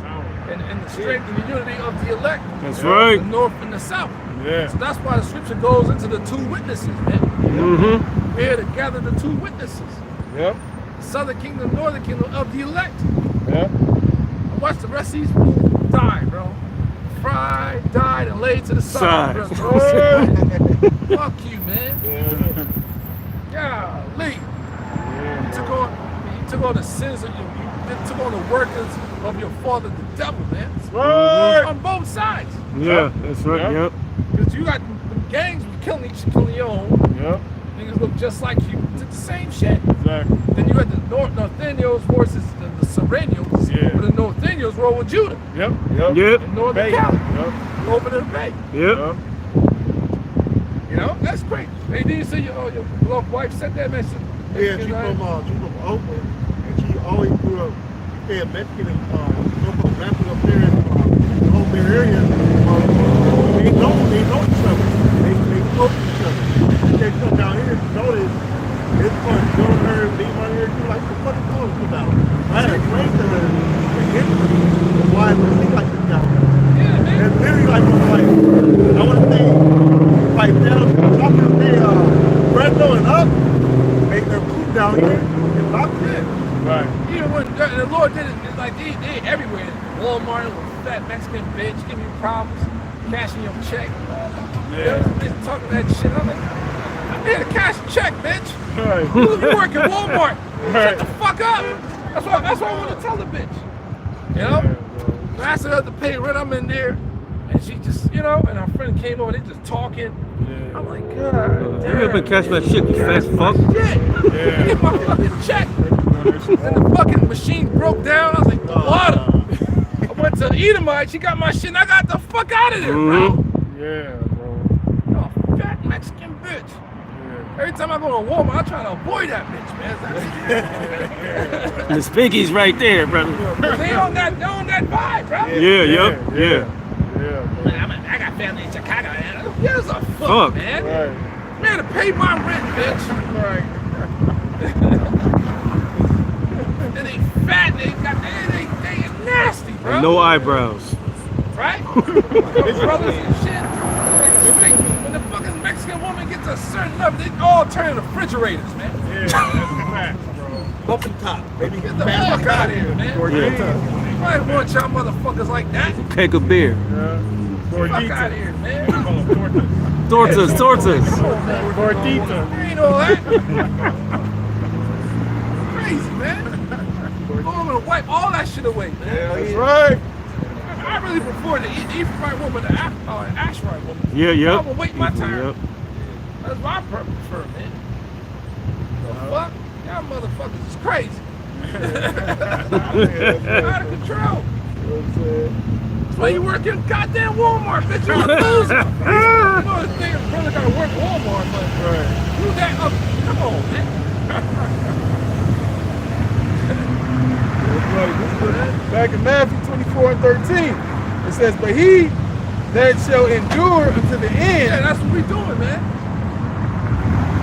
And the strength and the unity of the elect. That's right. The north and the south. Yeah. So that's why the scripture goes into the two witnesses, man. Mm-hmm. We're here to gather the two witnesses. Yep. The southern kingdom, northern kingdom of the elect. Yep. And watch the rest of these people die, bro. Fried, died, and laid to the side. Side. Fuck you, man. Golly. You took on the sins of you took on the workers of your father, the devil, man. Right. On both sides. Yeah, that's right. Yep. Yep. Because you got the gangs killing your own. Yep. Niggas look just like you. Did the same shit. Exactly. Then you had the Nathaniel's versus the Serenials. Yeah. But the Nathaniel's roll with Judah. Yep. Yep. Yep. In Northern Bay. Cali. Yep. Over to the Bay. Yep. Yep. You know? That's great. Hey, did you see your beloved wife said that, man? Yeah, she's from Oakland, and she always grew up in Mexican so-called rappers up there in the whole Bay Area. They know each other. They close to each other. They come down here to notice it's fun. Go to her, leave my ear, do like the fucking clothes about. I had to explain to her the history of why it was like this guy. Yeah, man. And literally like I want to say like down talking to say Fresno and up, make their food down here and lock it. Right. Even when the Lord did it, it's like they everywhere. Walmart with fat Mexican bitch giving you problems, cashing your check. Yeah. They talking that shit. I'm like, I'm here to cash a check, bitch. Right. You work at Walmart. Right. Shut the fuck up. That's what I want to tell the bitch. You know? So I asked her to pay rent. I'm in there. And she just, and our friend came over, they just talking. Yeah. I'm like, God damn. You ever been catching that shit, you fast fuck? Shit. Yeah. Get my fucking check. And the fucking machine broke down. I was like, water. I went to Edomite, she got my shit, and I got the fuck out of there, bro. Yeah, bro. Oh, fat Mexican bitch. Yeah. Every time I go to Walmart, I try to avoid that bitch, man. The Spinky's right there, brother. They on that vibe, bro. Yeah, yep, yeah. Yeah, bro. Man, I got family in Chicago, man. Who gives a fuck, Fuck. man? Right. Man, to pay my rent, bitch. Right. And they fat, they nasty, bro. And no eyebrows. Right? His brothers and shit. When the fucking Mexican woman gets a certain level, they all turn into refrigerators, man. Yeah, that's facts, bro. Bumping top, baby. Get the fuck out of here, man. Yeah. I don't want y'all motherfuckers like that. Keg of beer. Yeah. Fuck out of Gordita. here, man. Call them tortas. Tortas. Come on, man. Gordita. There ain't all that. Crazy, man. Go over and wipe all that shit away, man. That's right. I really prefer the Ephraim woman to Asherite woman. Yeah, yep. I'm gonna wait my turn. Yep. That's my prefer, man. The fuck? Y'all motherfuckers is crazy. Out of control. That's why you work in goddamn Walmart, bitch. You're a loser. You know this nigga brother gotta work Walmart, but you that up. Come on, man. Back in Matthew 24 and 13, it says, but he that shall endure unto the end. Yeah, that's what we doing, man.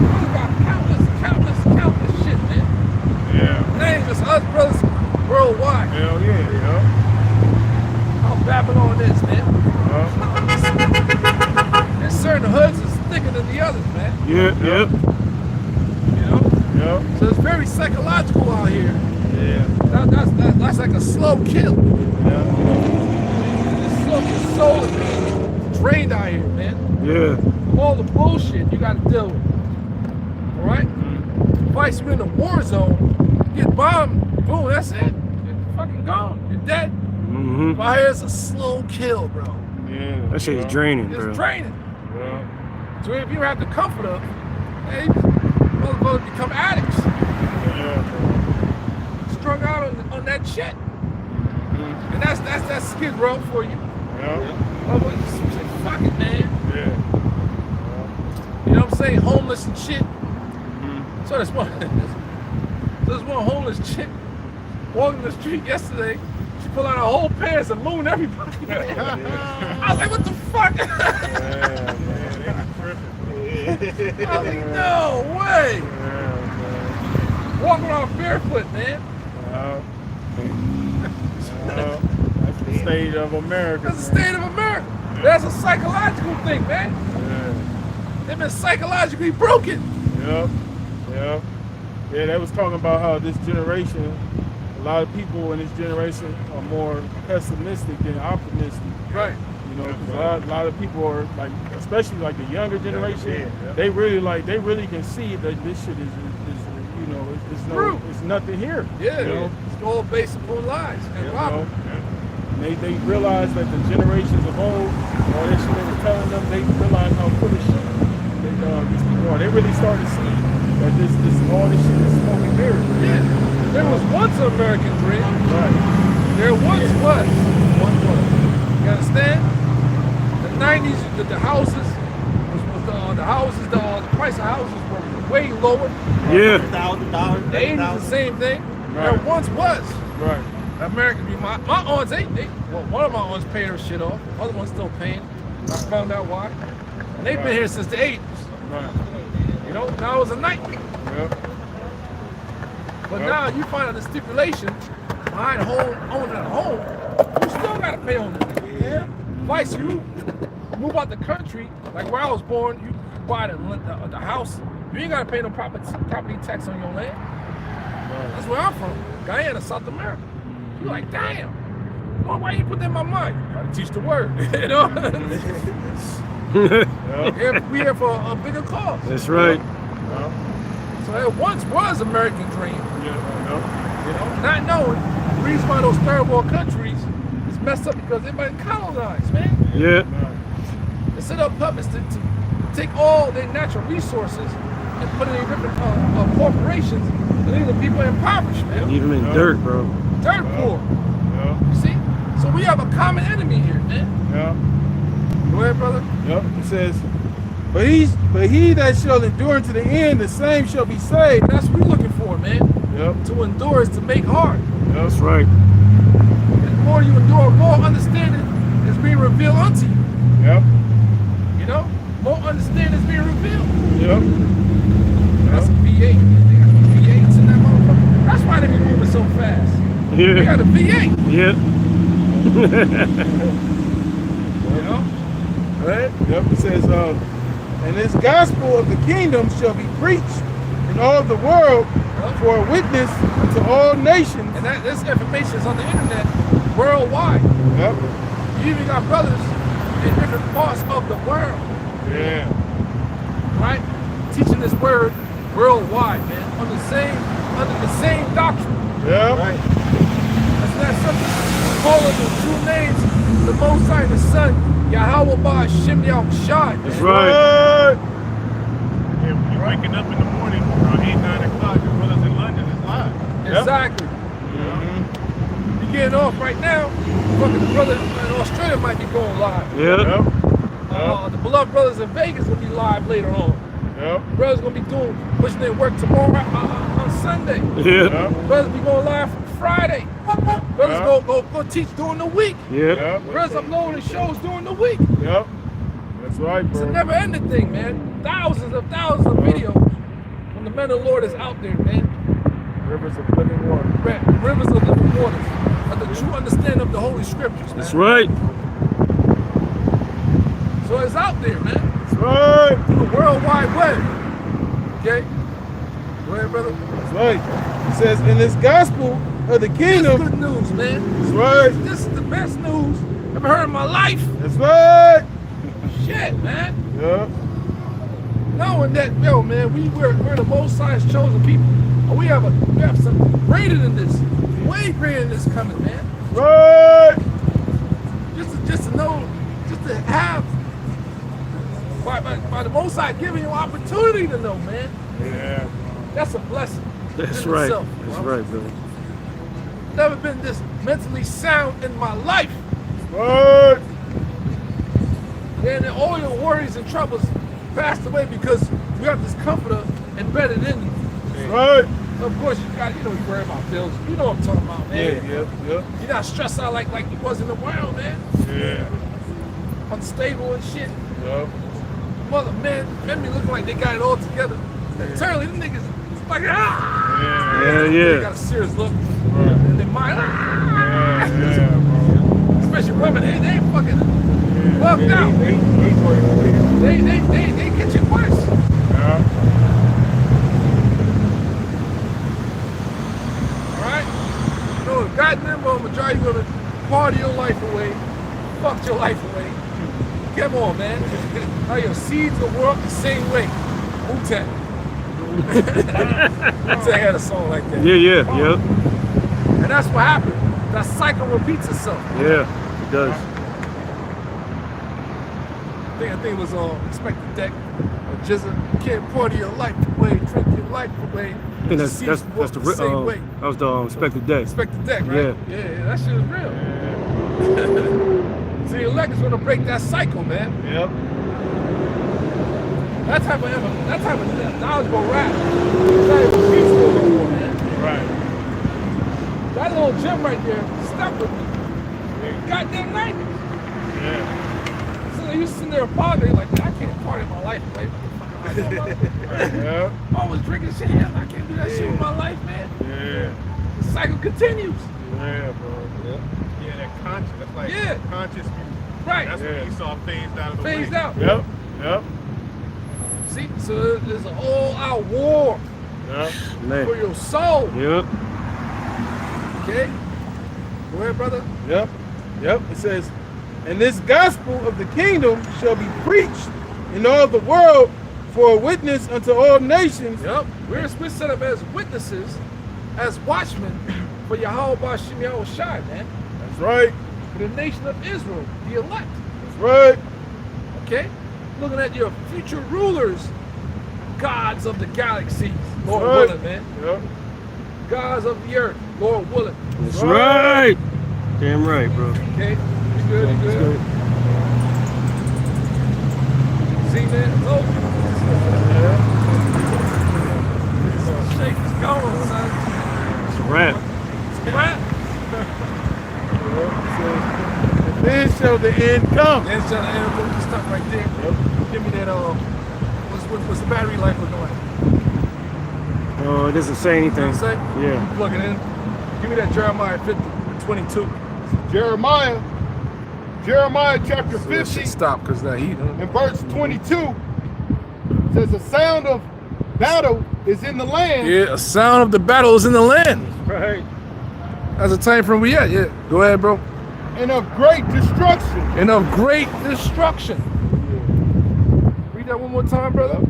We got countless shit, man. Yeah. It ain't just us brothers worldwide. Hell yeah, yo. How Babylon is, man. And certain hoods is thicker than the others, man. Yep, yep. You know? Yep. So it's very psychological out here. Yeah. That's like a slow kill. Yeah. It's slow, your soul is being drained out here, man. Yeah. All the bullshit you gotta deal with. Alright? Vice, you're in a war zone, get bombed, boom, that's it. You're fucking gone. You're dead. Mm-hmm. But here's a slow kill, bro. Yeah. That shit is draining, It's bro. draining. Yeah. So if you have the comfort of, hey, motherfuckers become addicts. Yeah, bro. Strung out on that shit. And that's that skid row for you. Yeah. Motherfuckers say, fuck it, man. Yeah. You know what I'm saying? Homeless and shit. So there's one homeless chick walking the street yesterday. She pulled out her whole pants and mooned everybody. I was like, what the fuck? Yeah, man. They be tripping. I was like, no way. Yeah, man. Walking around barefoot, man. That's the state of America. That's the state of America. That's a psychological thing, man. Yeah. They've been psychologically broken. Yep. Yep. Yeah, they was talking about how this generation, a lot of people in this generation are more pessimistic than optimistic. Right. You know, 'cause a lot of people are like, especially like the younger generation, they really can see that this shit is you know, it's nothing here. Yeah. You know? It's all based upon lies and robbing. They realize that the generations of old, all that shit they were telling them, they realize how full of shit these people are. They really start to see that all this shit is smoke and mirrors. Yeah. There was once an American dream. Right. There once was. Once was. You understand? The 90s, the houses the price of houses were way lower. Yeah. $1,000. The 80s the same thing. Right. There once was. Right. American dream. My aunts, well, one of my aunts paid her shit off. The other one's still paying. I found out why. And they've been here since the 80s. Right. You know, now it's a nightmare. Yep. But now you find out the stipulation behind owning a home, you still gotta pay on it. Yeah. Vice you move out the country, like where I was born, you buy the house, you ain't gotta pay no property tax on your land. That's where I'm from, Guyana, South America. You're like, damn. Well, why you put that in my mind? Gotta teach the word, you know? We here for a bigger cause. That's right. So it once was American dream. Yeah. You know, not knowing the reason why those third world countries is messed up because they've been colonized, man. Yeah. They set up puppets to take all their natural resources and put it in different corporations and leave the people impoverished, man. Leave them in dirt, bro. Dirt poor. Yeah. You see? So we have a common enemy here, man. Yeah. Go ahead, brother. Yep. It says, but he that shall endure to the end, the same shall be saved. That's what we're looking for, man. Yep. To endure is to make hard. That's right. And the more you endure, more understanding is being revealed unto you. Yep. You know? More understanding is being revealed. Yep. That's a V8. They got V8s in that motherfucker. That's why they be moving so fast. They Yeah. got a V8. Yeah. You know? Right? Yep. It says, and this gospel of the kingdom shall be preached in all the world for a witness to all nations. And this information is on the internet worldwide. Yep. You even got brothers in different parts of the world, Yeah. right? Teaching this word worldwide, man, under the same doctrine. Yeah. Right. That's not something. Calling the true names, the Most High, the Son, Yahweh Ba'Shem Yahushai. That's right. Yeah, when you're waking up in the morning around 8, 9 o'clock, your brothers in London is live. Exactly. Mm-hmm. You're getting off right now. Fucking brother in Australia might be going live. Yeah. Yep. The beloved brothers in Vegas will be live later on. Yep. Brothers gonna be pushing their work tomorrow on Sunday. Yeah. Yep. Brothers be going live Friday. Brothers go teach during the week. Yeah. Yep. Brothers uploading shows during the week. Yep. That's right, It's a bro. never ending thing, man. Thousands of videos when the man of the Lord is out there, man. Rivers of living water. Rivers of living waters. Of the true understanding of the Holy Scriptures, man. That's right. So it's out there, man. That's right. Through the World Wide Web. Okay? Go ahead, brother. That's right. It says, in this gospel of the This is kingdom. good news, man. That's right. This is the best news I've ever heard in my life. That's right. Shit, man. Yeah. Knowing that, yo, man, we're the most High's chosen people. And we have something greater than this. Way greater than this coming, man. Right. Just to know, just to have by the Most High giving you opportunity to know, man. Yeah. That's a blessing. That's in right. itself, That's bro. right, brother. Never been this mentally sound in my life. Right. And then all your worries and troubles passed away because you have this comforter embedded in you. Right. Of course, you worry about bills. You know what I'm talking about, man. Yeah. You're not stressed out like you was in the world, man. Yeah. Unstable and shit. Yep. Mother, man be looking like they got it all together. Internally, them niggas like, Yeah, They yeah. got a serious look. Right. And they mind, Yeah, bro. Especially women, they fucking, bugged out. They get you worse. Yeah. Alright? You know, the goddamn majority gonna party your life away, fuck your life away. Come on, man. How your seeds will work the same way. Wu-Tang. Wu-Tang had a song like that. Yeah. And that's what happened. That cycle repeats itself. Yeah, it does. I think it was Expect the Deck or Jizza. You can't party your life away, drink your life away. I think that's Seeds work the same way. that was the Expected Day. Expect the Deck, right? Yeah, that shit is real. See, elect is gonna break that cycle, man. Yep. That type of knowledgeable rap. It's not even peaceful no more, man. Right. That little gym right there stuck with me. Goddamn 90s. Yeah. So you sitting there apologizing like, I can't party my life away. Yeah. I was drinking shit. I can't do that shit with my life, man. Yeah. The cycle continues. Yeah, bro. Yeah, that conscious. That's like conscious music. Right. That's when you saw phased out of the Phased way. out. Yep. Yep. See, so there's an all-out war Yep. Man. for your soul. Yep. Okay? Go ahead, brother. Yep. It says, and this gospel of the kingdom shall be preached in all the world for a witness unto all nations. Yep. We're set up as witnesses, as watchmen for Yahweh Bashim Yahweh Shai, man. That's right. For the nation of Israel, the elect. That's right. Okay? Looking at your future rulers, gods of the galaxies, Lord Right. willing, man. Yep. Gods of the earth, Lord willing. That's right. Damn right, bro. Okay? You good? You good? See, man? It's over. Shake is gone, son. It's a wrap. It's a wrap. And then shall the end come. Then shall the end move the stuff right there. Give me that, what's the battery life looking like? It doesn't say You know anything. what I'm saying? Yeah. Plug it in. Give me that Jeremiah 50:22. Jeremiah chapter So that 50 shit stop because that heat, huh? and verse 22 says the sound of battle is in the land. Yeah, a sound of the battle is in the land. Right. That's the time frame we at. Yeah, go ahead, bro. And of great destruction. And of great destruction. Read that one more time, brother.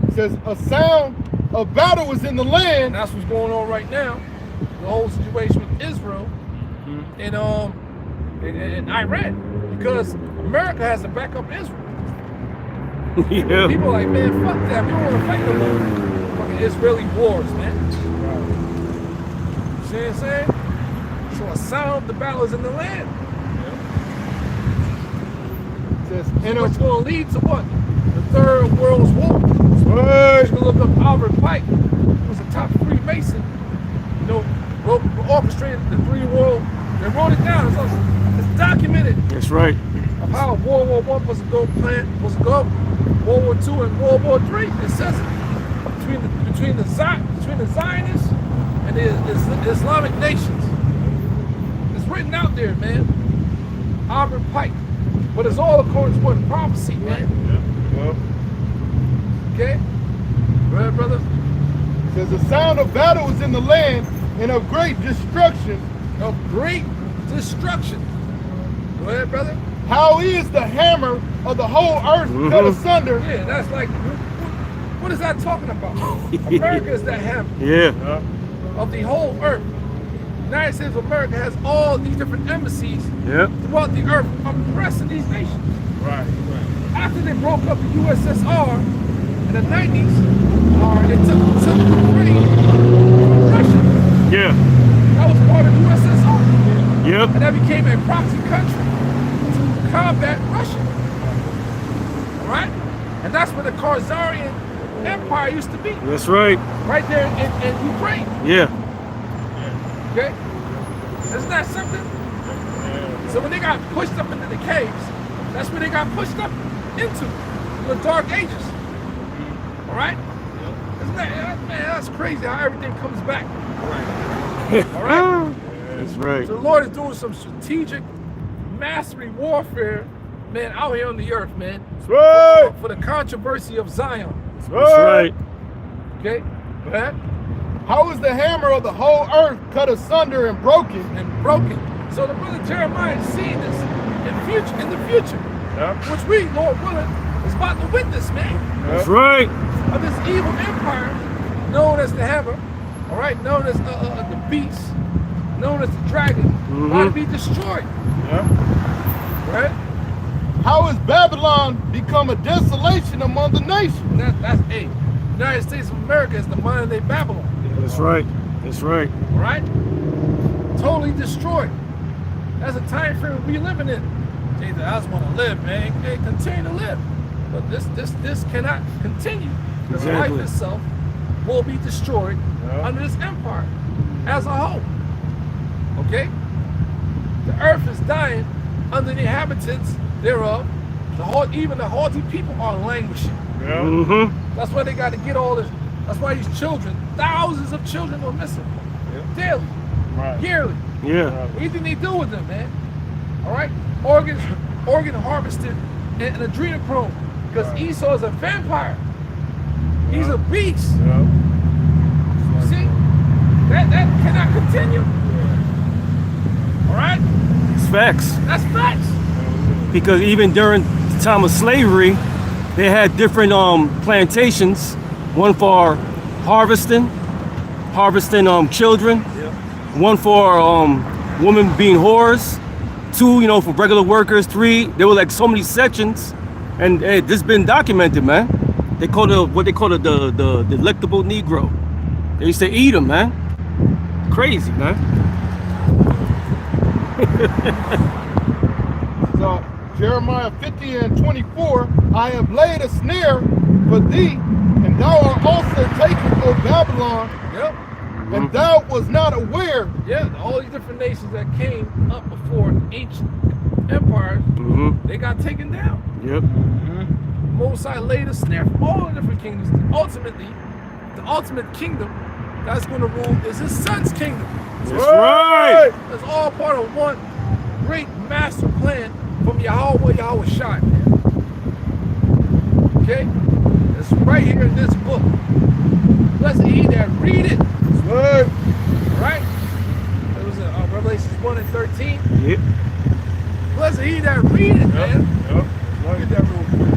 It says a sound of battle is in the And land. that's what's going on right now. The whole situation with Israel and in Iran, because America has to back up Israel. Yeah. People are like, man, fuck that. We don't want to fight no more fucking Israeli wars, man. You see what I'm saying? So a sound of the battle is in the land. It says, And it's going to lead to what? The Third World War. Right. You can look up Albert Pike, who was a top Freemason. You know, orchestrated the three world. They wrote it down. It's documented That's right. of how World War I was to go, World War II and World War III. It says it between the Zionists and the Islamic nations. It's written out there, man. Albert Pike. But it's all according to what prophecy, man. Okay? Go ahead, brother. It says the sound of battle is in the land and of great destruction. Of great destruction. Go ahead, brother. How is the hammer of the whole earth cut asunder? Yeah, that's like, what is that talking about? America is the hammer Yeah. of the whole earth. The United States of America has all these different embassies Yep. throughout the earth oppressing these nations. Right. After they broke up the USSR in the 90s, they took Ukraine from Russia. Yeah. That was part of USSR. Yep. And that became a proxy country to combat Russia. All right? And that's where the Khazarian Empire used to be, That's right. right there in Ukraine. Yeah. Okay? Isn't that something? So when they got pushed up into the caves, that's where they got pushed up into, the Dark Ages. All right? Isn't that, man, that's crazy how everything comes back. All right? That's right. So the Lord is doing some strategic mastery warfare man, out here on the earth, man, Right. for the controversy of Zion. That's right. Okay? Go ahead. How is the hammer of the whole earth cut asunder and broken? And broken. So the brother Jeremiah is seeing this in the future, Yeah. which we, Lord willing, is about to witness, man. That's right. Of this evil empire known as the hammer, all right, known as the beast, known as the dragon, about to be destroyed. Yeah. Right? How has Babylon become a desolation among the nations? That's United States of America is the modern day Babylon. That's right. That's right. All right? Totally destroyed. That's a time frame we living in. Jesus, I just want to live, man. Hey, continue to live. But this cannot continue. Because Exactly. life itself will be destroyed under this empire as a whole. Okay? The earth is dying under the inhabitants thereof. Even the haughty people are languishing. Yeah. Mm-hmm. That's why they got to get all this. That's why these children, thousands of children are missing daily, Right. yearly. Yeah. What do you think they do with them, man? All right, organ harvested and adrenochrome, because Esau is a vampire. He's a beast. Yeah. You see, that cannot continue. All right, It's facts. that's facts. Because even during the time of slavery, they had different plantations. One for harvesting children. One for women being whores. 2, for regular workers. 3, there were like so many sections, and this has been documented, man. They call it what they call it the delectable Negro. They used to eat them, man. Crazy, man. So Jeremiah 50 and 24, I have laid a snare for thee, and thou art also taken, O Babylon, Yep. and thou was not aware. Yeah, all these different nations that came up before ancient empires, they got taken down. Yep. Most High laid a snare for all the different kingdoms. Ultimately, the ultimate kingdom that's going to rule is his son's kingdom. That's right. It's all part of one great master plan from Yahweh Shai, man. Okay? It's right here in this book. Blessed he that read it. Right. Right? It was in Revelations 1 and 13. Yep. Blessed he that read it, man. Yep. Look at that real quick.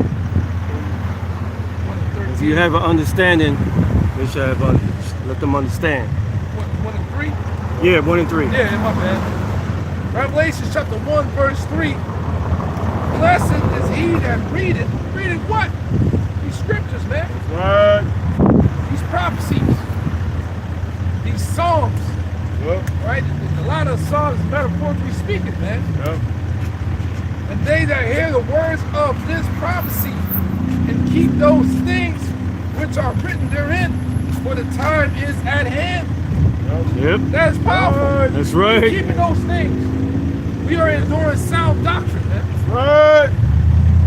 1 and 13. If you have an understanding, they should have let them understand. 1 and 3. Yeah, 1 and 3. Yeah, my bad. Revelation chapter 1, verse 3. Blessed is he that readeth. Readeth what? These scriptures, man. Right. These prophecies. These psalms. Yep. Right? A lot of psalms, metaphorically speaking, man. Yep. And they that hear the words of this prophecy and keep those things which are written therein, for the time is at hand. Yep. That is powerful. That's right. Keeping those things. We are enduring sound doctrine, man. Right.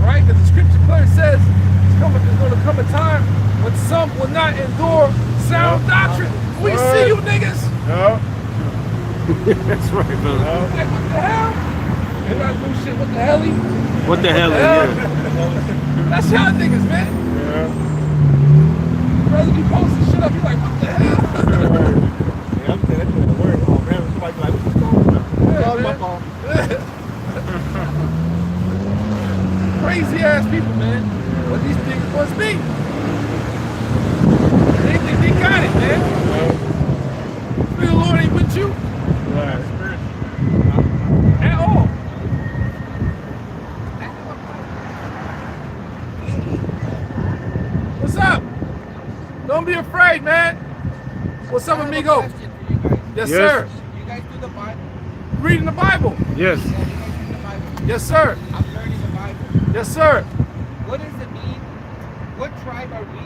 Right? Because the scripture clearly says it's going to come a time when some will not endure sound doctrine. We see you niggas. Yep. That's right, brother. Like, what the hell? They got to do shit. What the hell? What the hell? hell? Yeah. That's y'all niggas, man. Yeah. Brother be posting shit up. You like, what the hell? Yeah, I'm saying that's what the word. Oh man, somebody's like, what's going on? Yeah, Oh, my man. fault. Crazy ass people, man. But these niggas must be. They think they got it, man. Spirit of the Lord ain't with you Right. at all. What's up? Don't be afraid, man. What's up, amigo? Yes, Yes. sir. You guys do the Bible? Reading the Bible. Yes. Yeah, you guys do the Bible. Yes, sir. I'm learning the Bible. Yes, sir. What does it mean? What tribe are we?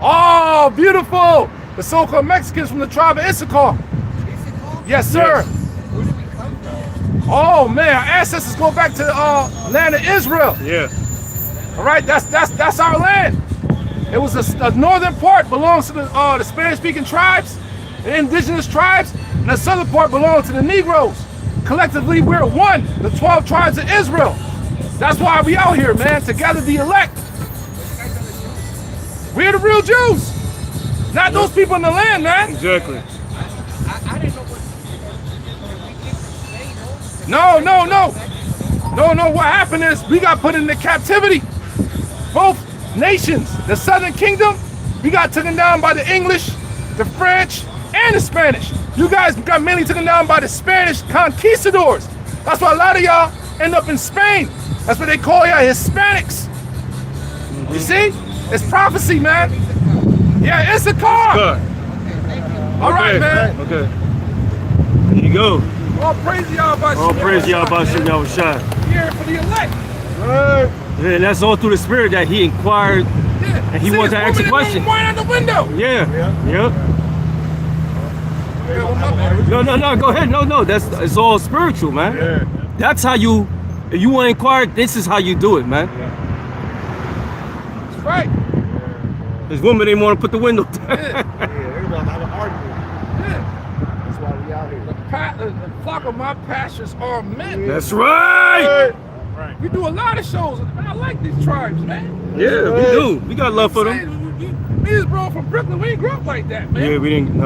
Oh, beautiful. The so-called Mexicans from the tribe of Issachar. Is it called? Yes, sir. Where do we come from? Oh man, our ancestors go back to the land of Israel. Yeah. All right, that's our land. It was the northern part belongs to the Spanish-speaking tribes, the indigenous tribes, and the southern part belongs to the Negroes. Collectively, we're one, the 12 tribes of Israel. That's why we out here, man, to gather the elect. We're the real Jews. Not those people in the land, man. Exactly. I didn't know what. No. What happened is we got put into captivity. Both nations, the Southern Kingdom, we got taken down by the English, the French, and the Spanish. You guys got mainly taken down by the Spanish conquistadors. That's why a lot of y'all end up in Spain. That's what they call y'all Hispanics. You see? It's prophecy, man. Yeah, it's a car. Good. All right, man. Okay. There you go. All praise y'all about All praise y'all about Shem Yahushua. Here for the elect. And that's all through the spirit that he inquired Yeah. and he wanted to ask a question. Point out the window. Yeah. Yep. Yeah, well, my bad. No. Go ahead. No. It's all spiritual, man. Yeah. That's how you. If you want to inquire, this is how you do it, man. That's right. This woman didn't want to put the window down. Yeah. Yeah, everybody have an argument. Yeah. That's why we out here. The flock of my pastures are men. That's right. Right. We do a lot of shows. Man, I like these tribes, man. Yeah, we do. We got love for them. Me and bro from Brooklyn, we ain't grew up like that, man. Yeah, we didn't.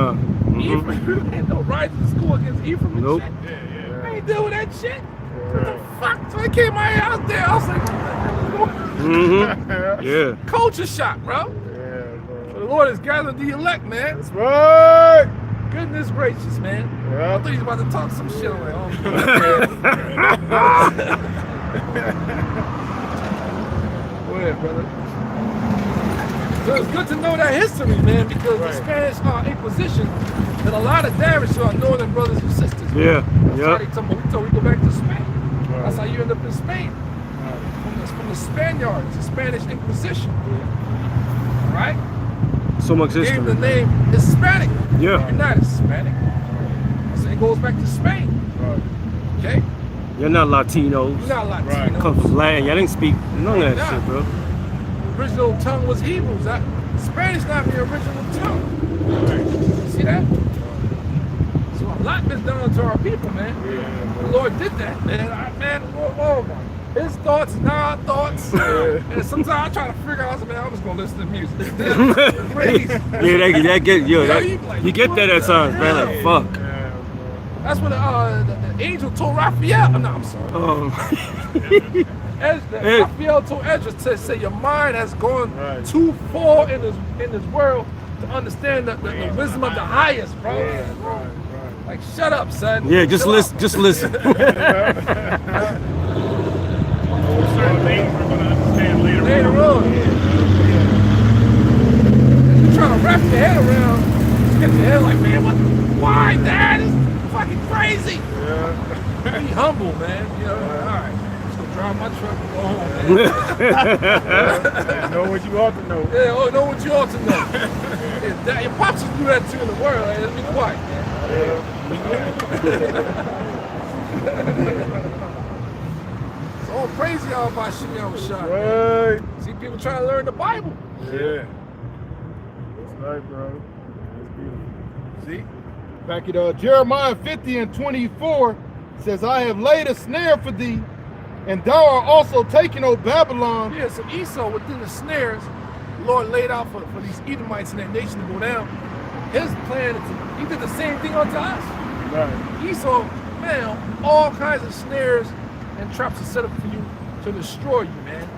Ephraim, we ain't no rise to school against Ephraim and Nope. shit. Yeah. I ain't deal with that shit. What the fuck? So I came out there, I was like, Yeah. culture shock, bro. The Lord has gathered the elect, man. That's right. Goodness gracious, man. I Yeah. thought he was about to talk some shit. I'm like, oh, go ahead, brother. So it's good to know that history, man, because the Spanish Inquisition did a lot of damage to our northern brothers and sisters. Yeah. That's why Yeah. they told me we go back to Spain. That's how you end up in Spain. From the Spaniards, the Spanish Inquisition. Right? So much Gave history. the name Hispanic. Yeah. You're not Hispanic. So it goes back to Spain. Okay? You're not Latinos. You're not Latino. Come from Latin. Y'all didn't speak none of that Nah. shit, bro. The original tongue was Hebrew. Spanish not the original tongue. See that? So a lot been done to our people, man. The Lord did that, man. His thoughts and our thoughts. And sometimes I try to figure out, man, I'm just gonna listen to music. Crazy. Yeah, that get you get that at times, man. Like fuck. That's when the angel told Raphael. No, I'm sorry. Raphael told Ezra to say your mind has gone too far in this world to understand the wisdom of the highest, bro. Like, shut up, son. Yeah, just Chill listen. out. Just listen. Certain things we're going to understand later Later on. on. You're trying to wrap your head around. You get your head like, man, what? Why, Dad? It's fucking crazy. Be humble, man. You know, all right. Just gonna drive my truck and go home, man. Know what you ought to know. Yeah, oh, know what you ought to know. Your pops will do that too in the world. Like, let's be quiet, man. So all praise y'all about Shem Yahushua. Right. See people trying to learn the Bible. Yeah. That's right, bro. That's beautiful. See? Back at Jeremiah 50:24 says, I have laid a snare for thee, and thou art also taken, O Babylon. Yeah, so Esau within the snares, the Lord laid out for these Edomites and their nation to go down. His plan is he did the same thing unto us. Right. Esau, man, all kinds of snares and traps are set up for you to destroy you, man.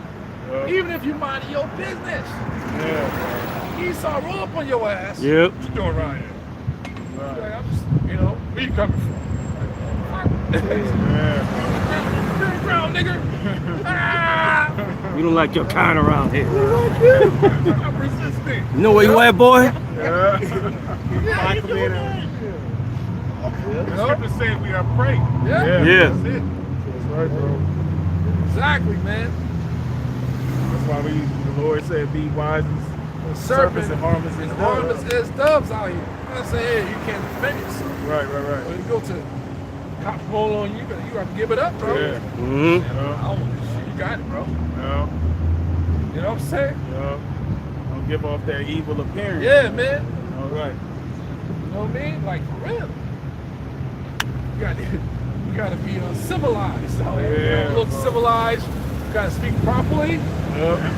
Even if you mind your business. Yeah. Esau roll up on your ass. Yep. What you doing around here? Like, I'm just, where you coming from? Turn around, nigga. Ah! We don't like your kind around here. I'm resisting. You know where you at, boy? Yeah, you doing that? The scripture says we are prey. Yeah. Yeah. That's it. That's right, bro. Exactly, man. That's why the Lord said, be wise as serpents and harmless as harmless doves. as doves out here. I say, hey, you can't defend yourself. Right. When you go to cop roll on you, you have to give it up, bro. Yeah. Mm-hmm. I don't want this shit. You got it, bro. No. You know what I'm saying? No. Don't give off that evil appearance. Yeah, man. All right. You know what I mean? Like, for real. You gotta be civilized out here. Yeah, Look bro. civilized. You gotta speak properly.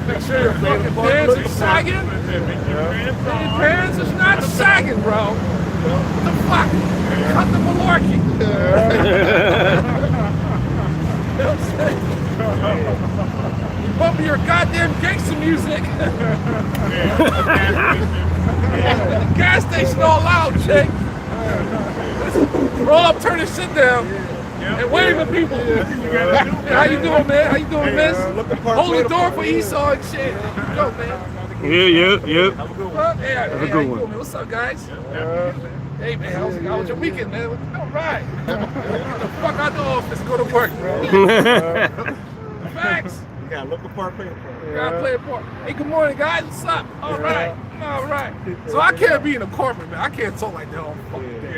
Make sure your fucking pants are sagging. Your pants is not sagging, bro. What the fuck? Cut the malarkey. You know what I'm saying? You bumping your goddamn gangster music. The gas station all loud, chick. Roll up, turn this shit down. And wave at people. Hey, how you doing, man? How you doing, miss? Hold the door for Esau and shit. Go, man. Yeah. Hey, Have a how good you one. doing, man? What's up, guys? Hey, man, how was your weekend, man? All right. Get the fuck out the office, go to work, bro. Facts. You gotta look apart, play apart. You gotta play a part. Hey, good morning, guys. What's up? All right. So I can't be in a corporate, man. I can't talk like that all fucking day.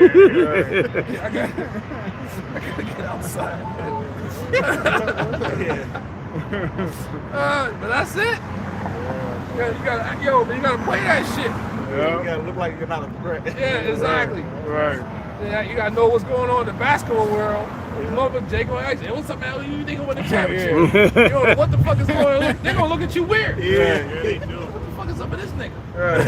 I gotta get outside, man. But that's it. You gotta play that shit. You gotta look like you're not a threat. Yeah, exactly. Right. Yeah, you gotta know what's going on in the basketball world. Mother Jake gonna ask you, what's up, man? Who you think win the championship? You know, what the fuck is going on? They're gonna look at you weird. Yeah, they do. What the fuck is up with this nigga? Right.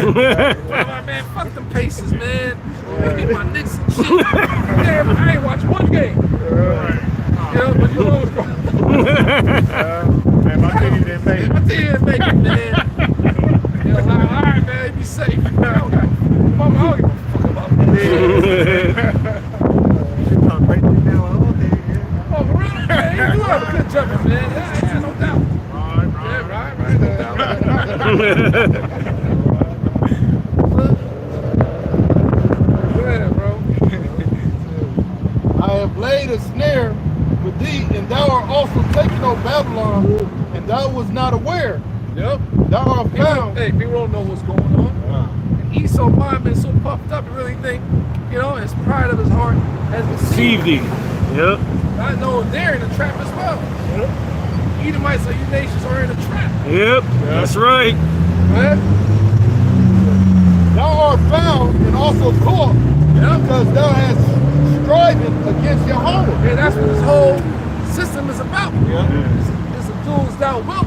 Well, man, fuck them Pacers, man. They get my Knicks and shit. Damn, I ain't watched one game. You know, but you know what's going on. Man, my team didn't make it. My team didn't make it, man. You know, like, all right, man, be safe. I don't give a fuck about that. talk right now. Okay, yeah. Oh, for real, man? You do have a good jumper, man. Yeah, no doubt. Yeah, right, no doubt. Yeah, bro. I have laid a snare with thee, and thou art also taken, O Babylon, and thou was not aware. Yep. Thou art found. Hey, people don't know what's going on. And Esau mind been so puffed up, he really think, you know, his pride of his heart has deceived CVD. Yep. I know they're in a trap as well. Edomites or you nations are in a trap. Yep. That's right. Right? Thou art found and also caught, because thou hast striven against Yahweh. And that's what this whole system is about. Yeah. It's a tools thou wilt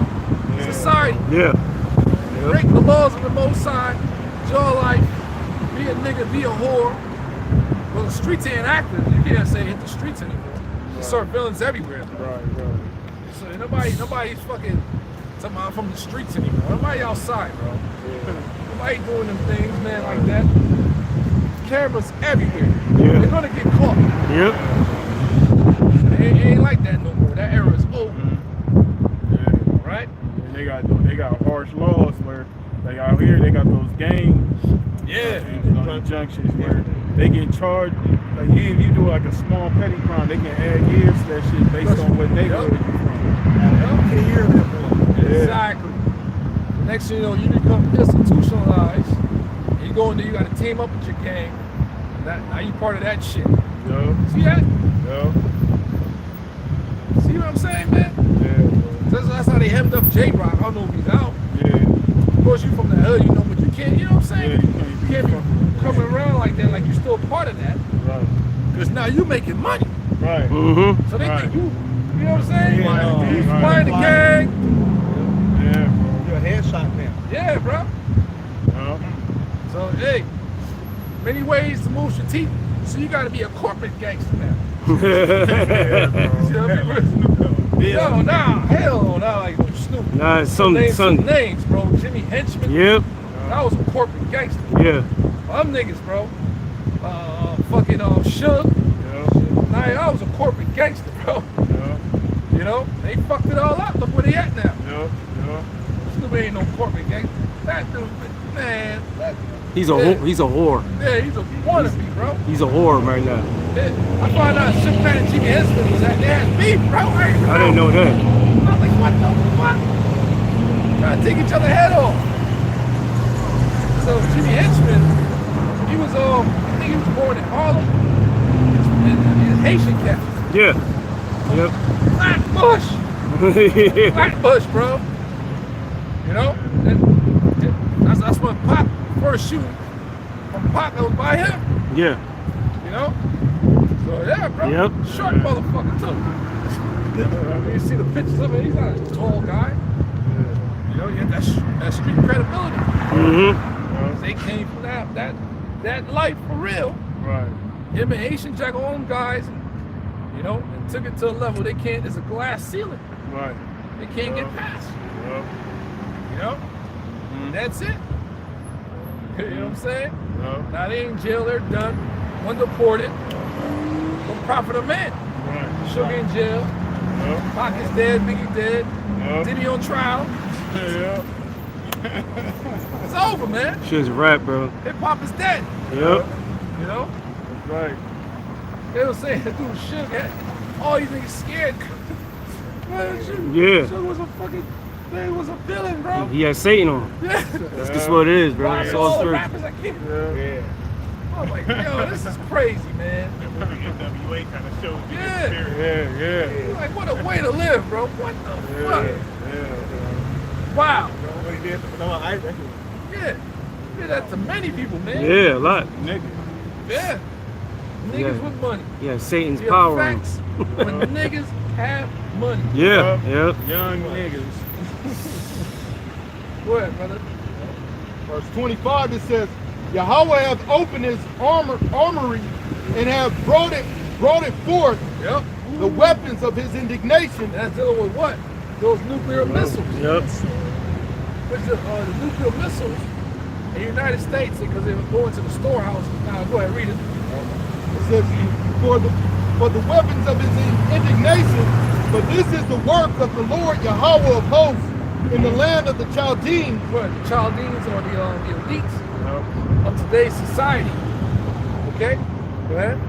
society. Yeah. Break the laws of the Most High, your life, be a nigga, be a whore. Well, the streets ain't active. You can't say hit the streets anymore. You start villains everywhere. Right. So nobody's fucking talking about from the streets anymore. Nobody outside, bro. Nobody doing them things, man, like that. Cameras everywhere. Yeah. They're gonna get caught. Yep. It ain't like that no more. That era is over. Right? And they got harsh laws where they out here they got those gangs. Yeah. Junctions where they get charged. Like if you do like a small petty crime, they can add years to that shit based on what neighborhood you're from. 10 years after. Exactly. Next thing you know, you become institutionalized. You go in there, you got to team up with your gang. Now you part of that shit. Yo. See that? Yo. See what I'm saying, man? Yeah. That's how they hemmed up J-Rock. I don't know if he's out. Yeah. Of course, you from the hood, you know, but you can't, you know what I'm saying? Yeah, you can't be coming around like that, like you're still part of that. Right. Because now you making money. Right. Mm-hmm. So they Right. think you know what I'm saying? Yeah, You right. flying the gang. Yeah. You're a headshot now. Yeah, bro. So, hey, many ways to move your teeth. So you got to be a corporate gangster now. You know what I mean? Yo, nah, hell no, not like no Snoop. Nah, some names, bro. Jimmy Henchman. Yep. That was a corporate gangster. Yeah. I'm niggas, bro. Fucking Suge. Nah, I was a corporate gangster, bro. You know, they fucked it all up. Look where they at now. Snoop ain't no corporate gangster. That dude, man. He's a whore. He's a whore. Yeah, he's a wannabe, bro. He's a whore right now. Yeah. I found out Suge Knight and Jimmy Henchman was at their beef, bro. I didn't know that. I was like, what the fuck? Trying to take each other head off. So Jimmy Henchman, he was I think he was born in Harlem. He's Haitian cat. Yeah. Yep. Flatbush, bro. You know? That's when Pop first shooting from Pop that was by him. Yeah. You know? So yeah, bro. Yep. Short motherfucker too. You see the pictures of him, he's not a tall guy. You know, he had that street credibility. Mm-hmm. They came from that life for real. Right. Him and Haitian Jack, all them guys, you know, and took it to a level they can't. There's a glass ceiling. Right. They can't get past. Yep. You know, that's it. You know what I'm saying? Yep. Now they in jail, they're done. One deported. No profit of man. Right. Sugar in jail. Yep. Pocket's dead, Biggie dead. Yep. Diddy on trial. Yeah. It's over, man. Shit's rap, bro. Hip hop is dead. Yep. You know? That's right. They were saying that dude Sugar, all these niggas scared. Man, Yeah. Sugar was a fucking, man, was a villain, bro. He had Satan on him. Yeah. That's just what it is, bro. Robbing It's all all the true. rappers I keep. Yeah. I'm like, yo, this is crazy, man. That movie NWA kind of shows you Yeah. the spirit. Yeah. You're like, what a way to live, bro. What the fuck? Yeah. Wow. What he did for Noah Isaac. Yeah. Did that to many people, man. Yeah, a lot. Nigga. Yeah. Niggas Yeah. with money. Yeah, Satan's The power on him. effects when niggas have money. Yeah, yep. Young niggas. Go ahead, brother. Verse 25, it says, Yahweh hath opened his armory and have brought it forth, Yep. the weapons of his indignation. That's dealing with what? Those nuclear missiles. Yep. Which the nuclear missiles in the United States, because they were going to the storehouses. Now, go ahead, read it. It says, for the weapons of his indignation, but this is the work of the Lord Yahweh of hosts in the land of the Chaldeans. What? The Chaldeans or the elites of today's society. Okay? Go ahead.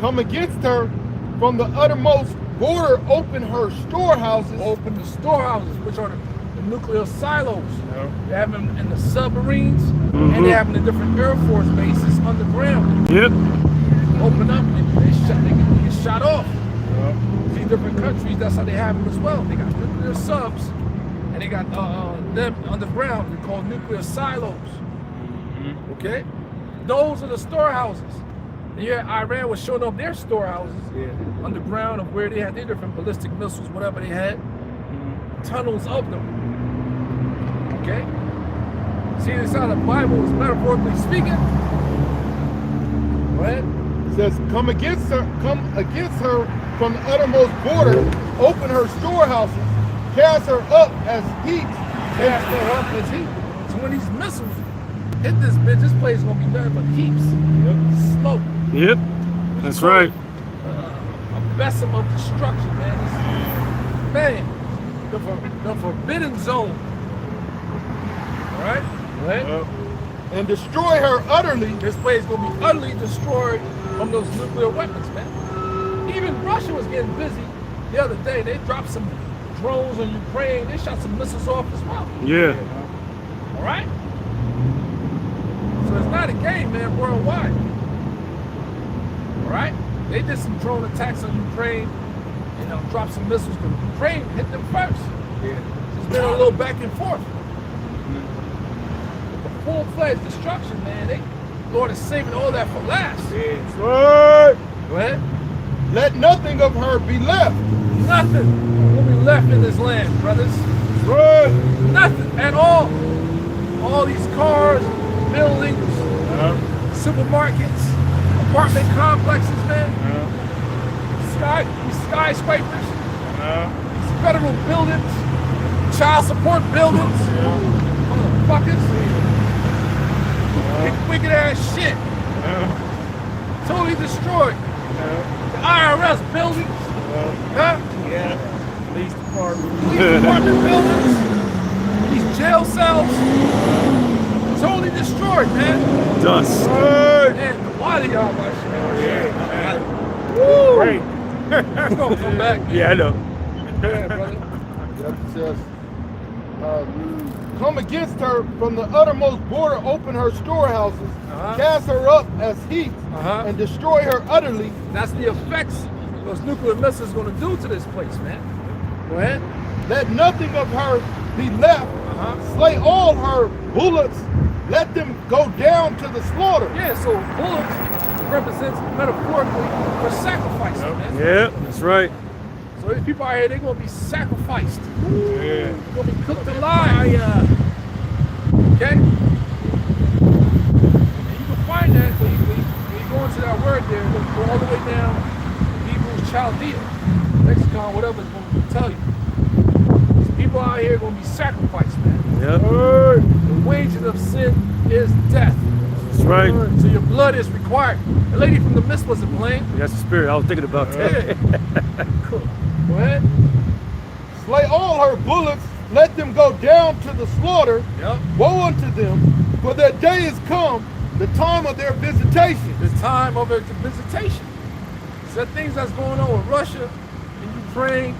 Come against her from the uttermost border, open her storehouses. Open the storehouses, which are the nuclear silos. Yep. They have them in the submarines, and they have them in different Air Force bases underground. Yep. Open up, and they get shot off. These different countries, that's how they have them as well. They got nuclear subs, and they got them underground. They're called nuclear silos. Okay? Those are the storehouses. And yeah, Iran was showing off their storehouses underground of where they had their different ballistic missiles, whatever they had. Tunnels of them. Okay? See, this how the Bible is metaphorically speaking. Go ahead. It says, come against her from the uttermost border, open her storehouses, cast her up as heaps. Cast her up as heat. So when these missiles hit this bitch, this place is gonna be nothing but heaps. Smoke. Yep. That's right. A besom of destruction, man. Man, the forbidden zone. All right? Right? And destroy her utterly. This place is gonna be utterly destroyed from those nuclear weapons, man. Even Russia was getting busy the other day. They dropped some drones on Ukraine. They shot some missiles off as well. Yeah. All right? So it's not a game, man, worldwide. All right? They did some drone attacks on Ukraine, you know, dropped some missiles, but Ukraine hit them first. It's been a little back and forth. But the full-fledged destruction, man, Lord is saving all that for last. That's right. Go ahead. Let nothing of her be left. Nothing will be left in this land, brothers. That's right. Nothing at all. All these cars, buildings, supermarkets, apartment complexes, man. These skyscrapers, these federal buildings, child support buildings, motherfuckers, wicked ass shit, totally destroyed. The IRS buildings, police department buildings, these jail cells, totally destroyed, man. Dust. Man, why do y'all watch shit? Woo! Great. It's gonna come back, man. Yeah, I know. Yeah, brother. Yep, it says, come against her from the uttermost border, open her storehouses, cast her up as heaps, and destroy her utterly. That's the effects those nuclear missiles are gonna do to this place, man. Go ahead. Let nothing of her be left. Slay all her bullets. Let them go down to the slaughter. Yeah, so bullets represents metaphorically for sacrifice, man. Yeah, that's right. So these people out here, they're gonna be sacrificed. Yeah. They're gonna be cooked alive. Okay? And you can find that when you go into that word there, go all the way down Hebrews Chaldea, Lexicon, whatever it's going to tell you. These people out here are going to be sacrificed, man. Yep. The wages of sin is death. That's right. So your blood is required. The lady from the mist wasn't playing. That's the spirit. I was thinking about that. Yeah. Cool. Go ahead. Slay all her bullocks, let them go down to the slaughter. Yep. Woe unto them, for that day is come, the time of their visitation. The time of a visitation. So the things that's going on with Russia and Ukraine,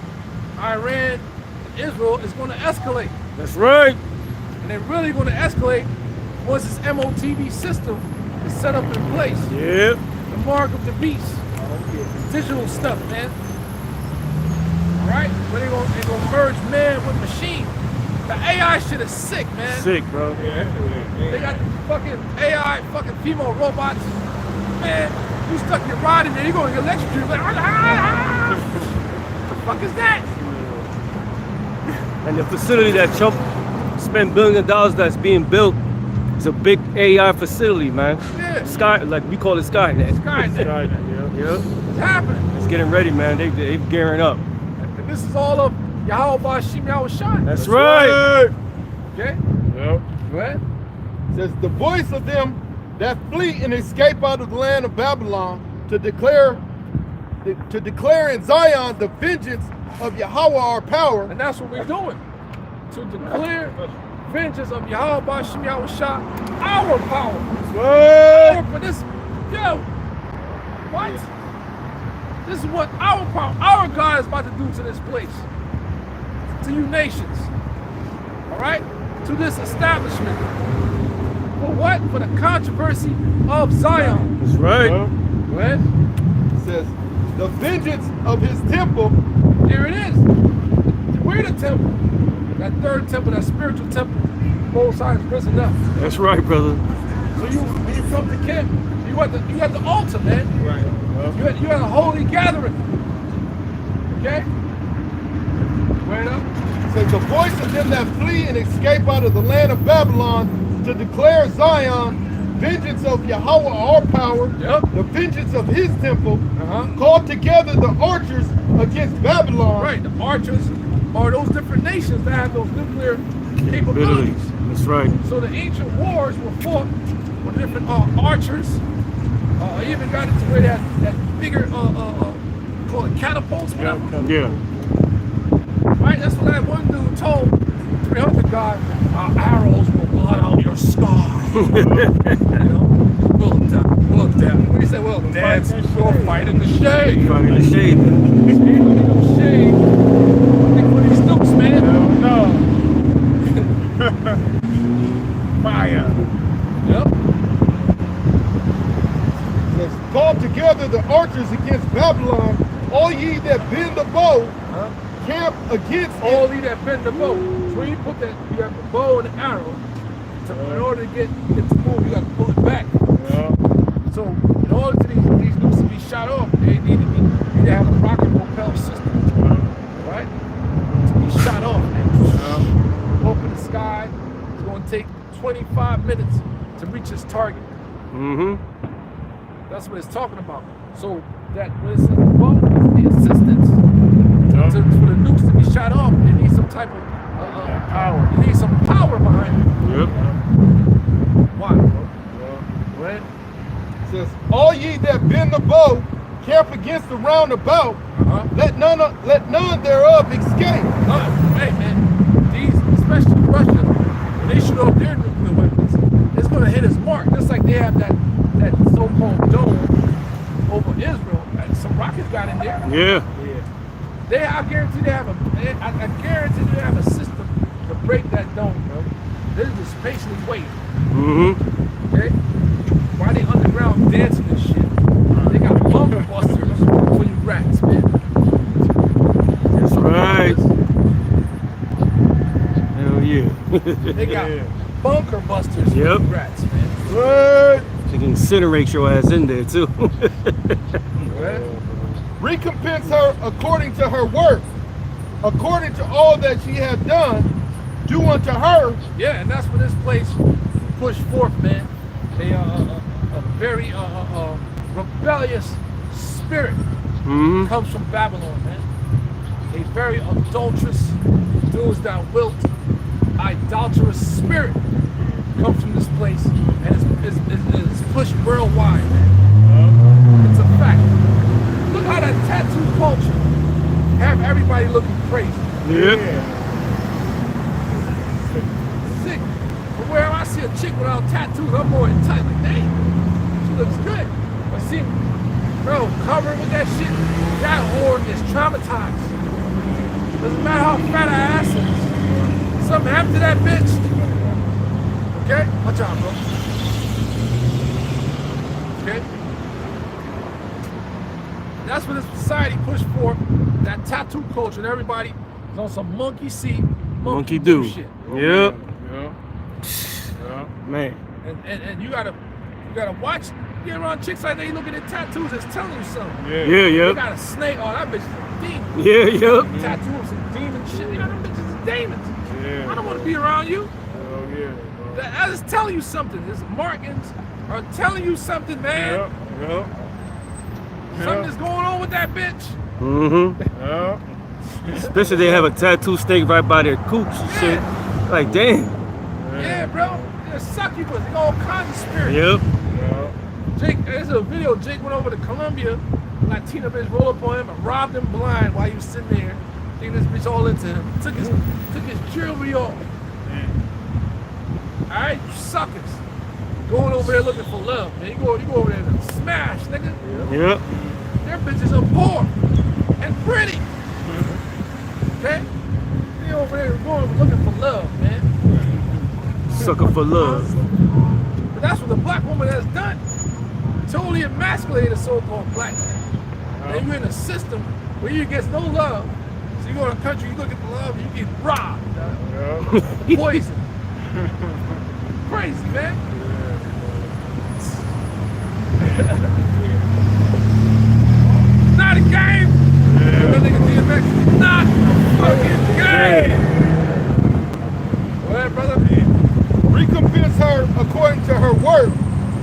Iran, and Israel is going to escalate. That's right. And they're really going to escalate once this MOTV system is set up in place. Yep. The mark of the beast. Digital stuff, man. All right? But they're going to merge man with machine. The AI shit is sick, man. Sick, bro. They got the fucking AI, fucking female robots. Man, you stuck your rod in there, you're going to get electrocuted. Like, the fuck is that? And the facility that Trump spent billions of dollars that's being built is a big AI facility, man. Yeah. Sky, like we call it Skynet. Skynet. Yep. It's happening. It's getting ready, man. They gearing up. And this is all of Yahweh Bashim Yahushai. That's right. Okay? Yep. Go ahead. Says the voice of them that flee and escape out of the land of Babylon to declare in Zion the vengeance of Yahweh our power. And that's what we're doing. To declare vengeance of Yahweh Bashim Yahushai, our power. What? For this, yo, what? This is what our power, our God is about to do to this place. To you nations. All right? To this establishment. For what? For the controversy of Zion. That's right. Go ahead. Says the vengeance of his temple. Here it is. We're the temple. That third temple, that spiritual temple, both sides risen up. That's right, brother. So when you come to camp, you at the altar, man. Right. You had a holy gathering. Okay? Wait up. Says the voice of them that flee and escape out of the land of Babylon to declare Zion vengeance of Yahweh our power, Yep. the vengeance of his temple, Uh-huh. called together the archers against Babylon. Right, the archers are those different nations that have those nuclear capabilities. That's right. So the ancient wars were fought with different archers. Even got into where that bigger, call it catapults, whatever. Yeah. Right, that's what that one dude told 300 guy, our arrows will blot out your scar. You know? Well, Dad. What do you say? Well, Dad's go fight in the shade. Fight in the shade. No shade. Think for these snooks, man. No. Fire. Yep. Says, called together the archers against Babylon, all ye that bend the bow, camp against All it. these that bend the bow. So when you put that, you have the bow and the arrow. So in order to get it to move, you got to pull it back. Yeah. So in order for these nukes to be shot off, they need to have a rocket propel system, right? To be shot off. Open the sky. It's going to take 25 minutes to reach its target. Mm-hmm. That's what it's talking about. So that when it says the bow, it's the assistance for the nukes to be shot off. They need some type of Power. They need some power behind it. Yep. Why, bro? Right? Says, all ye that bend the bow, camp against the roundabout, let none thereof escape. Hey man, these, especially Russia, when they shoot off their nuclear weapons, it's gonna hit its mark. Just like they have that so-called dome over Israel. Some rockets got in there. Yeah. I guarantee they have a system to break that dome, bro. They're just patiently waiting. Mm-hmm. Okay? While they underground dancing and shit, they got bunker busters for you rats, man. That's right. Hell yeah. They got bunker busters for Yep. you rats, man. What? They can incinerate your ass in there too. Right? recompense her according to her work, according to all that she hath done, do unto her. Yeah, and that's what this place pushed forth, man. A very rebellious spirit comes from Babylon, man. A very adulterous, those that wilt, idolatrous spirit comes from this place and is pushed worldwide, man. It's a fact. Look how that tattoo culture have everybody looking crazy. Yep. Sick. But where I see a chick without tattoos, I'm more tight. Like, dang, she looks good. But see, bro, covering with that shit, that whore is traumatized. Doesn't matter how fat her ass is. Something happened to that bitch. Okay? Watch out, bro. Okay? That's what this society pushed for. That tattoo culture, and everybody is on some monkey see, Monkey do. shit. Yep. Yeah. Man. And you gotta watch. Get around chicks like they look at their tattoos, it's telling you something. Yeah. Yeah, They yep. got a snake. Oh, that bitch is a demon. Yeah, yep. Tattoo of some demon shit. You know, them bitches is demons. Yeah. I don't want to be around you. Oh yeah. That is telling you something. These markings are telling you something, man. Yeah. Something is going on with that bitch. Yeah. Especially they have a tattoo stake right by their coops and shit. Like, damn. Yeah, bro. They're succubus. They got all kinds of spirits. Yep. Yeah. Jake, there's a video. Jake went over to Colombia. Latina bitch rolled up on him and robbed him blind while he was sitting there. Thinking this bitch all into him. Took his jewelry off. Alright, you suckers. Going over there looking for love, man. You go over there and smash, nigga. Yep. Their bitches are poor and pretty. Okay? They over there going looking for love, man. Sucker for love. But that's what the black woman has done. Totally emasculated a so-called black man. And you're in a system where you get no love. So you go to a country, you look at the love, you get robbed. Poison. Crazy, man. Not a game. That nigga DMX, not a fucking game. Go ahead, brother. Recompense her according to her work,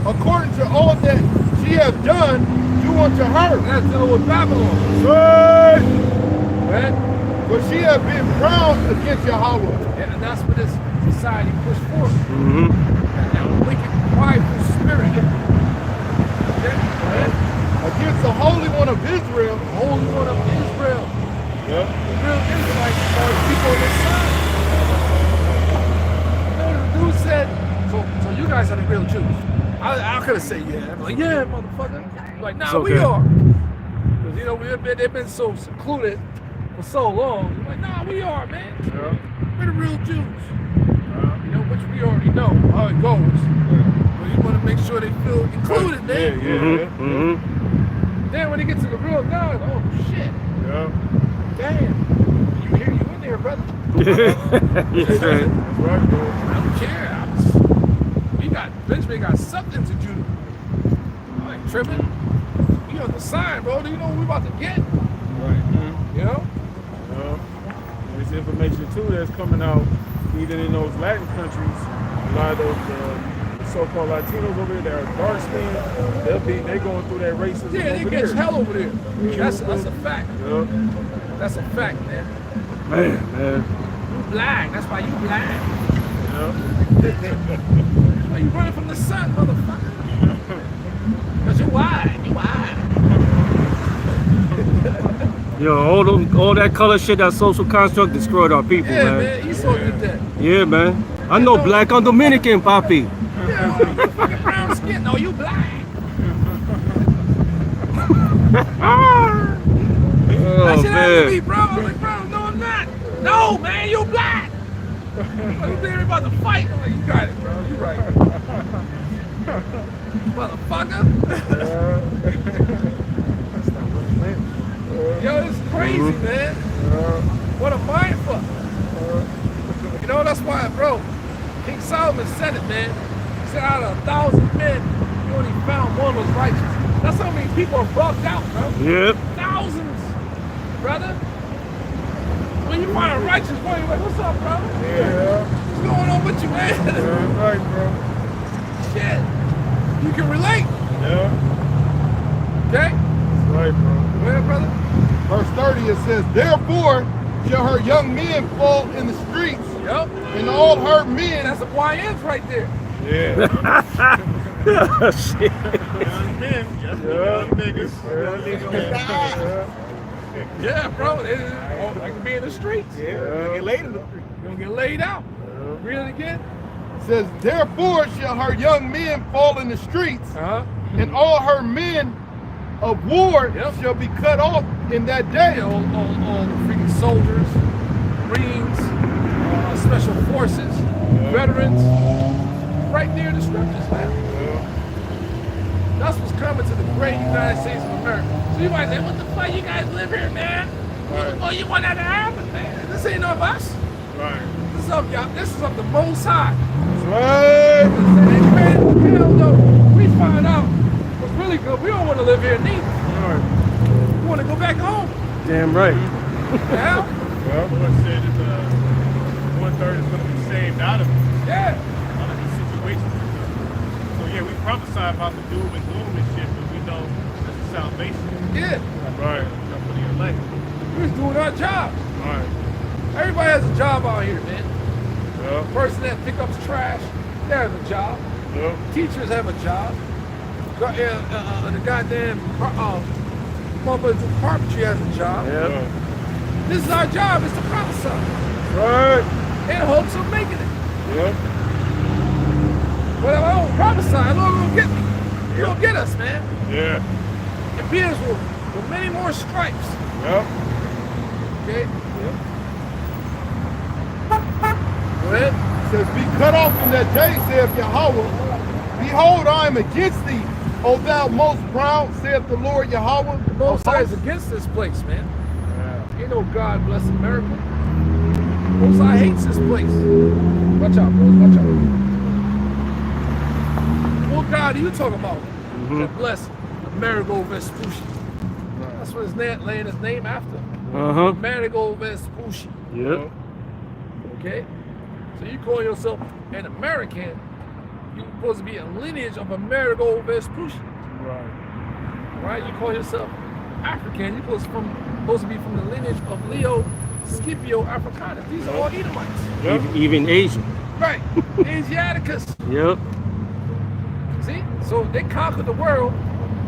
according to all that she hath done, do unto her. That's dealing with Babylon. Right. Right? For she hath been proud against Yahweh. And that's what this society pushed forth. That wicked, prideful spirit. Okay? Right? Against the Holy One of Israel. The Holy One of Israel. Yep. The real Israelites are people on this side. You know what the dude said? So you guys are the real Jews. I could have said yeah. I'm like, yeah, motherfucker. Like, nah, It's we okay. are. Because, you know, they've been so secluded for so long. Like, nah, we are, man. Yeah. We're the real Jews. You know, which we already know how it goes. But you want to make sure they feel included, man. Yeah. Then when they get to the real God, oh shit. Yeah. Damn. You hear you in there, brother. Yes, right. That's right, bro. I don't care. Benjamin got something to do. I ain't tripping. You on the sign, bro. Do you know what we about to get? Right. You know? Yeah. There's information too that's coming out, even in those Latin countries. A lot of those so-called Latinos over there that are dark skinned, they going through that racism. Yeah, they over catch there. hell over there. That's a fact. Yeah. That's a fact, man. Man. You blind. That's why you blind. Yeah. Why you running from the sun, motherfucker? Because you're wide. You wide. Yo, all that color shit, that social construct destroyed our people, Yeah, man. man. Esau did that. Yeah, man. I know black, I'm Dominican, papi. Yeah, you fucking brown skin. No, you blind. Oh, That shit happened to me, man. bro. I was like, bro, no, I'm not. No, man, you black. You think they're about to fight? I'm like, you got it, bro. You right. Motherfucker. Yo, this is crazy, man. What a mind fuck. You know, that's why, bro, King Solomon said it, man. He said out of 1,000 men, he only found one was righteous. That's how many people are bugged out, bro. Yep. Thousands brother. When you find a righteous one, you're like, what's up, brother? Yeah. What's going on with you, man? Yeah, right, bro. Shit. You can relate, Yeah. okay? That's right, bro. Go ahead, brother. Verse 30, it says, therefore shall her young men fall in the streets, Yep. and all her men. That's the YNs right there. Yeah. Shit. Young men, yes, young niggas. Yeah, bro. I can be in the streets. Yeah, get laid in the street. You're going to get laid out. Read it again. It says, therefore shall her young men fall in the streets, Uh-huh. and all her men of war Yep. shall be cut off in that day. Yeah, all the freaking soldiers, Marines, special forces, veterans, right there in the scriptures, man. That's what's coming to the great United States of America. So you might say, what the fuck you guys live here, man? Oh, you want that to happen, man? This ain't of us. Right. This is of y'all. This is of the Most High. Right. Hell no. We find out what's really good. We don't want to live here neither. We want to go back home. Damn right. Yeah. The Lord said that 1/3 is going to be saved out of Yeah. these situations. So yeah, we prophesy about the doom and gloom and shit, but we know that's the salvation. Yeah. Right. For the elect. We're just doing our job. Right. Everybody has a job out here, man. Yeah. Person that picks up trash, they have a job. Yeah. Teachers have a job. The goddamn mother carpentry has a job. Yeah. This is our job, is to prophesy. Right. In hopes of making it. Yep. But if I don't prophesy, the Lord will get me. He'll gonna get us, man. Yeah. And Peter's with many more stripes. Yep. Okay? Go ahead. It says, be cut off in that day, saith Yahweh. Behold, I am against thee, O thou most proud, saith the Lord Yahweh. Most High is against this place, man. Ain't no God bless America. Most High hates this place. Watch out, bros. Watch out. What God are you talking about? That bless Amerigo Vespucci. That's what his laying his name after. Uh-huh. Amerigo Vespucci. Yep. Okay? So you call yourself an American, you're supposed to be a lineage of Amerigo Vespucci. Right. Right? You call yourself African, you're supposed to be from the lineage of Leo Scipio Africanus. These are all Edomites. Even Asian. Right. Asiaticus. Yep. See? So they conquered the world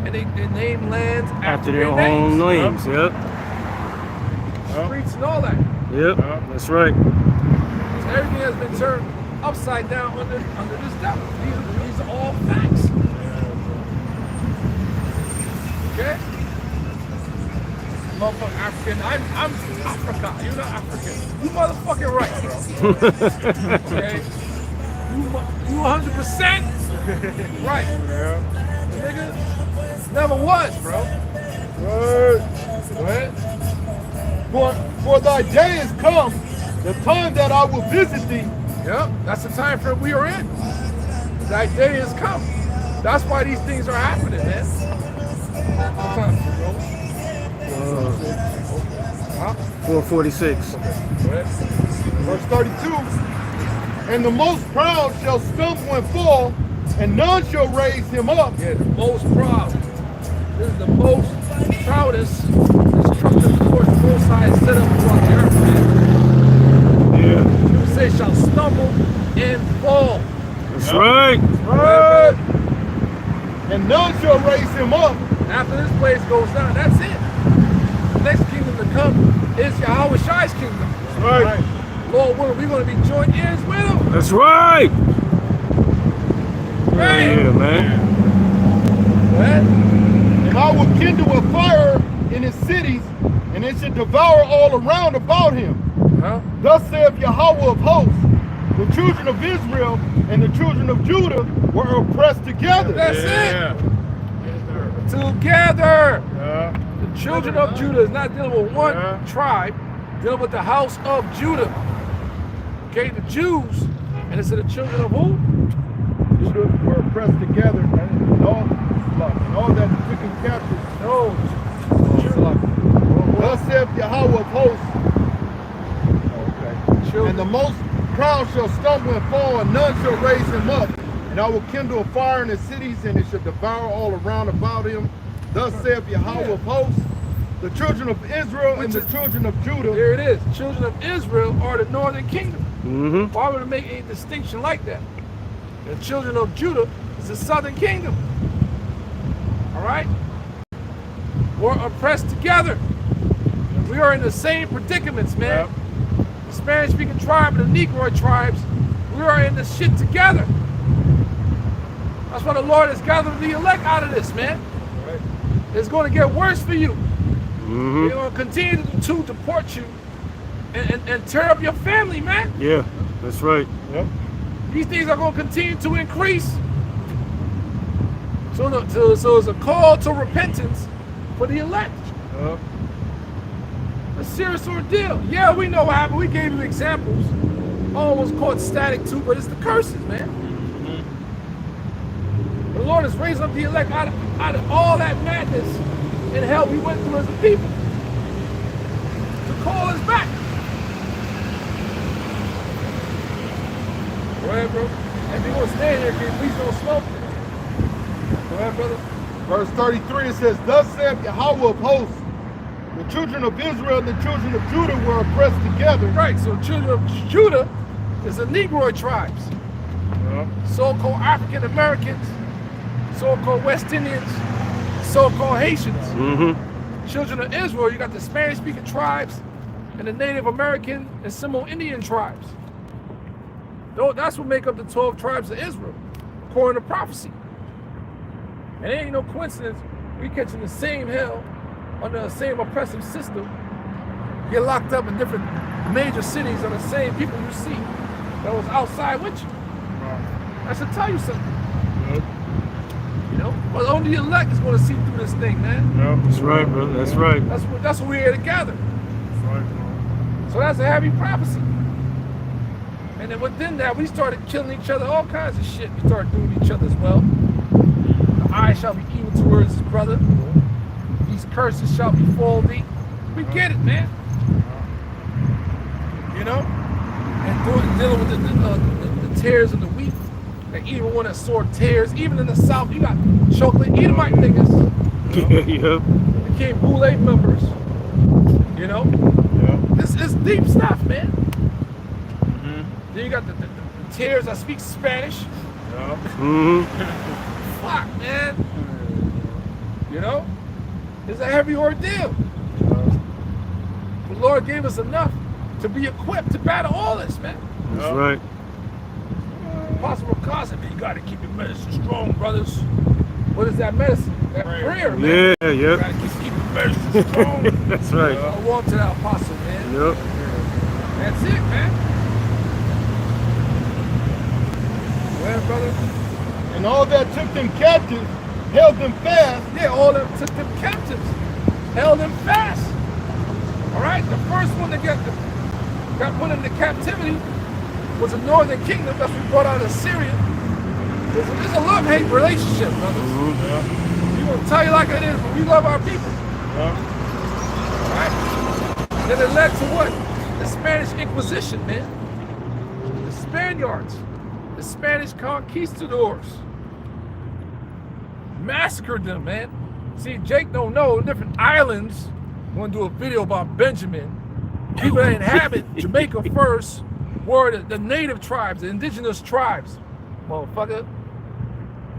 and they name lands After their own names. Yep. Streets and all that. Yep. That's right. So everything has been turned upside down under this devil. These are all facts. Okay? Motherfucking African. I'm Africa. You're not African. You motherfucking right, bro. Okay? You 100% right. Nigga, never was, bro. Right. Go ahead. For thy day is come, the time that I will visit thee. Yep, that's the time frame we are in. That day has come. That's why these things are happening, man. What time is it, bro? 446. Go ahead. Verse 32. And the most proud shall stumble and fall, and none shall raise him up. Yeah, the most proud. This is the most proudest. This truck that the Lord Most High has set up throughout the earth, man. Yeah. You say shall stumble and fall. That's right. Right. And none shall raise him up. After this place goes down, that's it. The next kingdom to come is Yahweh Shai's kingdom. Right. Lord willing, we're going to be joint heirs with him. That's right. Right. Yeah, man. What? And I will kindle a fire in his cities, and it shall devour all around about him. Huh? Thus saith Yahweh of hosts, the children of Israel and the children of Judah were oppressed together. That's it. Together. The children of Judah is not dealing with one tribe, dealing with the house of Judah. Okay, the Jews, and it's the children of who? Judah were oppressed together, and all that took in captive. No. Thus saith Yahweh of hosts, and the most proud shall stumble and fall, and none shall raise him up. And I will kindle a fire in the cities, and it shall devour all around about him. Thus saith Yahweh of hosts, the children of Israel and the children of Judah. There it is. Children of Israel are the northern kingdom. Mm-hmm. Why would it make a distinction like that? The children of Judah is the southern kingdom. All right? We're oppressed together. We are in the same predicaments, man. Yep. The Spanish-speaking tribe and the Negroid tribes, we are in this shit together. That's why the Lord has gathered the elect out of this, man. Right. It's going to get worse for you. Mm-hmm. They're going to continue to deport you and tear up your family, man. Yeah, that's right. Yep. These things are going to continue to increase. So it's a call to repentance for the elect. Yep. A serious ordeal. Yeah, we know what happened. We gave you examples. Almost caught static too, but it's the curses, man. The Lord has raised up the elect out of all that madness and hell we went through as a people to call us back. Go ahead, bro. If you want to stay here, please don't smoke. Go ahead, brother. Verse 33, it says, Thus saith Yahweh of hosts, the children of Israel and the children of Judah were oppressed together. Right, so children of Judah is the Negroid tribes. So-called African Americans, so-called West Indians, so-called Haitians. Mm-hmm. Children of Israel, you got the Spanish-speaking tribes and the Native American and Seminole Indian tribes. That's what make up the 12 tribes of Israel, according to prophecy. And it ain't no coincidence we catching the same hell under the same oppressive system, get locked up in different major cities of the same people you see that was outside with you. That should tell you something. Yep. You know, but only the elect is going to see through this thing, man. Yep. That's right, brother. That's right. That's what we're here to gather. That's right, bro. So that's a heavy prophecy. And then within that, we started killing each other, all kinds of shit. We started doing each other as well. The eye shall be evil towards his brother. These curses shall befall thee. We get it, man. You know? And dealing with the tares of the wheat. And even one that sowed tares. Even in the South, you got chocolate Edomite niggas. Yeah. Became Boule members. You know? Yeah. This is deep stuff, man. Then you got the tares that speak Spanish. Yeah. Mm-hmm. Fuck, man. You know? It's a heavy ordeal. The Lord gave us enough to be equipped to battle all this, man. That's right. Possible concept, you gotta keep your medicine strong, brothers. What is that medicine? That prayer, man. Yeah, You yep. gotta keep your medicine strong. That's right. I want to that apostle, man. Yep. That's it, man. Well, brother. And all that took them captives held them fast. Yeah, all them took them captives, held them fast. All right, the first one that got put into captivity was the northern kingdom that we brought out of Syria. It's a love-hate relationship, brothers. Yeah. We gonna tell you like it is, but we love our people. Yeah. All right. Then it led to what? The Spanish Inquisition, man. The Spaniards, the Spanish conquistadors, massacred them, man. See, Jake don't know different islands. I'm gonna do a video about Benjamin. People that inhabit Jamaica first were the native tribes, the indigenous tribes, motherfucker.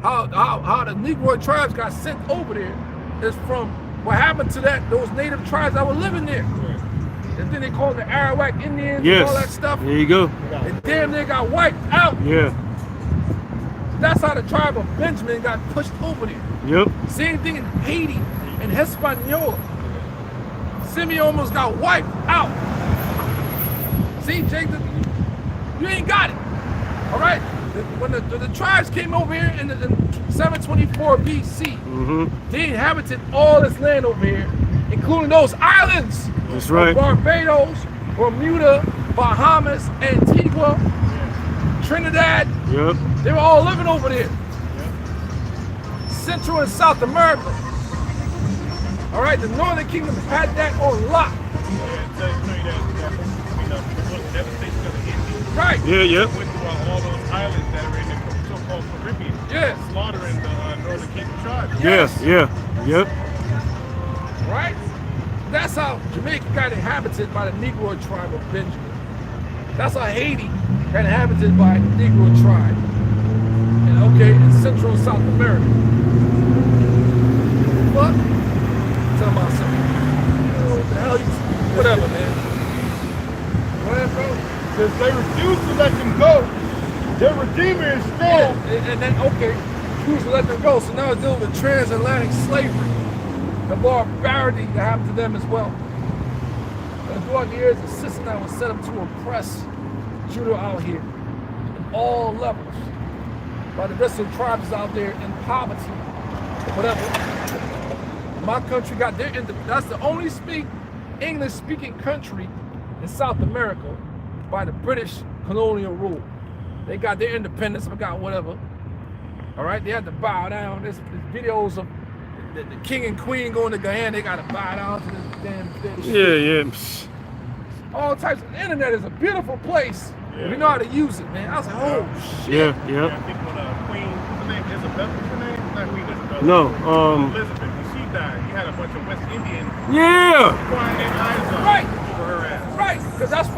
How the Negroid tribes got sent over there is from what happened to those native tribes that were living there. And then they called the Arawak Indians and all that stuff. There you go. And damn, they got wiped out. Yeah. That's how the tribe of Benjamin got pushed over there. Yep. Same thing in Haiti and Hispaniola. Simeon almost got wiped out. See, Jake, you ain't got it. All right? When the tribes came over here in 724 BC, they inhabited all this land over here, including those islands. That's right. Barbados, Bermuda, Bahamas, Antigua, Trinidad. Yep. They were all living over there. Central and South America. All right, the Northern Kingdom had that on lock. Right. Yeah, yeah. Went through all those islands that are in the so-called Caribbean. Yes. Slaughtering the Northern Kingdom tribes. Yes. Yep. Right? That's how Jamaica got inhabited by the Negro tribe of Benjamin. That's how Haiti got inhabited by the Negro tribe. And okay, in Central and South America. What? Tell myself. What the hell you... Whatever, man. Go ahead, bro. Since they refuse to let them go, their Redeemer is strong. Yeah, and then, okay, refuse to let them go. So now it's dealing with transatlantic slavery. The barbarity that happened to them as well. And throughout the years, the system that was set up to oppress Judah out here in all levels. While the rest of the tribes out there in poverty, whatever. My country got their independence. That's the only English-speaking country in South America by the British colonial rule. They got their independence, got whatever. All right, they had to bow down. There's videos of the king and queen going to Guyana. They got to bow down to this damn thing. Yeah. All types of. The internet is a beautiful place. If you know how to use it, man. I was like, oh shit. Yeah. I think when Queen, what's her name? Isabel, what's her name? Not Queen Isabel. No, Elizabeth. When she died, you had a bunch of West Indians yeah. crying their eyes out Right. over her ass. Right, because that's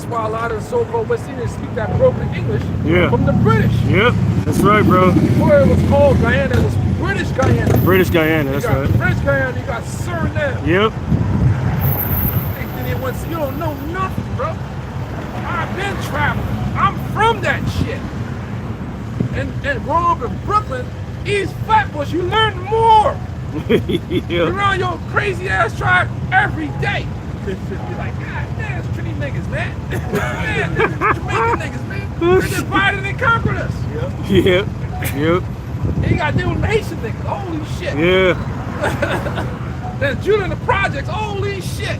why a lot of the so-called West Indians speak that broken English Yeah. from the British. Yep. That's right, bro. Before it was called Guyana, it was British Guyana. British Guyana. That's you got right. British Guyana, you got Suriname. Yep. You don't know nothing, bro. I've been traveling. I'm from that shit. And growing up in Brooklyn, East Flatbush, you learn more. You're around your crazy ass tribe every day. You're like, God damn, it's pretty niggas, man. Man, this is Jamaican niggas, man. They divided and conquered us. Yep. And you gotta deal with Haitian niggas. Holy shit. Yeah. There's Judah in the projects. Holy shit.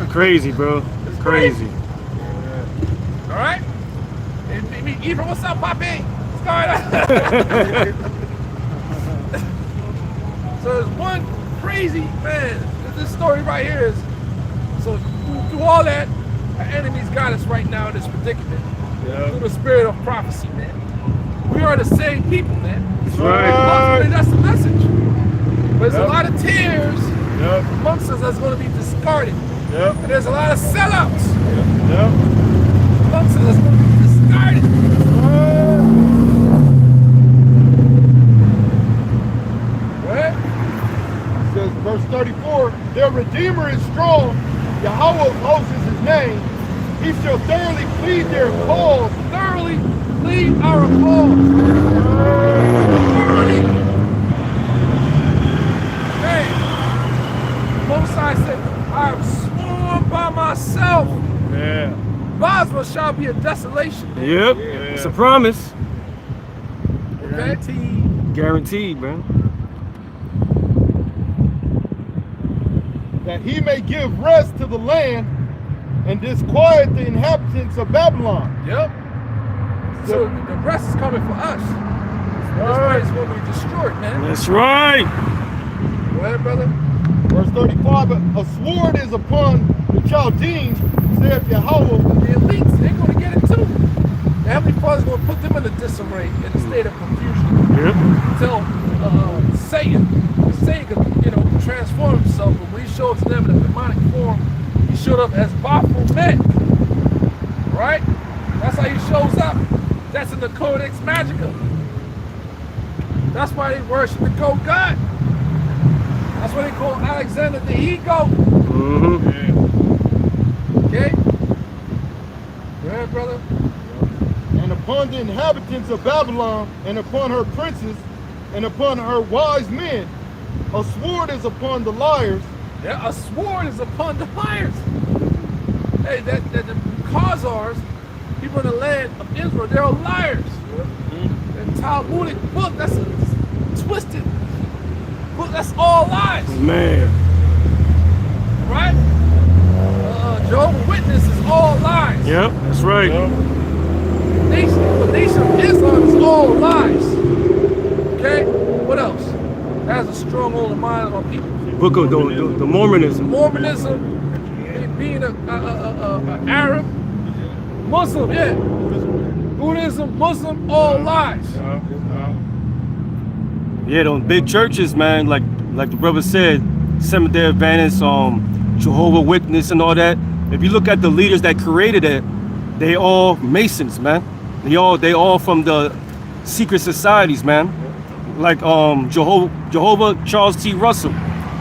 Crazy, bro. It's Crazy. All right? And Ephraim, what's up, Poppy? What's going on? So there's one crazy, man, this story right here is, so through all that, our enemies got us right now in this predicament. Through the spirit of prophecy, man. We are the same people, man. That's right. Ultimately, that's the message. But there's a lot of tears amongst us that's going to be discarded. And there's a lot of sellouts amongst us that's going to be discarded. Says verse 34, their Redeemer is strong, Yahweh of hosts is his name. He shall thoroughly plead their cause. Thoroughly plead our cause. Thoroughly. Hey, Mosai said, I have sworn by myself. Basra shall be a desolation. Yep. It's a promise. Okay? Guaranteed, man. That he may give rest to the land and disquiet the inhabitants of Babylon. Yep. So the rest is coming for us. That's why it's going to be destroyed, man. That's right. Go ahead, brother. Verse 35, a sword is upon the Chaldeans, saith Yahweh. The elites, they're going to get it too. The Heavenly Father's going to put them in a disarray, in a state of confusion. Yep. Until Satan could, transform himself. But when he showed to them in a demonic form, he showed up as Baphomet men. Right? That's how he shows up. That's in the Codex Magica. That's why they worship the goat god. That's what they call Alexander the He-Goat. Okay? Go ahead, brother. And upon the inhabitants of Babylon, and upon her princes, and upon her wise men, a sword is upon the liars. Yeah, a sword is upon the liars. Hey, that the Khazars, people in the land of Israel, they're all liars. The Talmudic book, that's a twisted book, that's all lies. Man. Right? Jehovah's Witness is all lies. Yep, that's right. The nation of Islam is all lies. Okay? What else? That's has a stronghold in mind on people. Book of the Mormonism. Mormonism, being a Arab, Muslim, yeah. Buddhism, Muslim, all lies. Yeah, those big churches, man, like the brother said, Seventh-day Adventists, Jehovah Witness and all that. If you look at the leaders that created it, they all Masons, man. They all from the secret societies, man. Like Jehovah Charles T. Russell.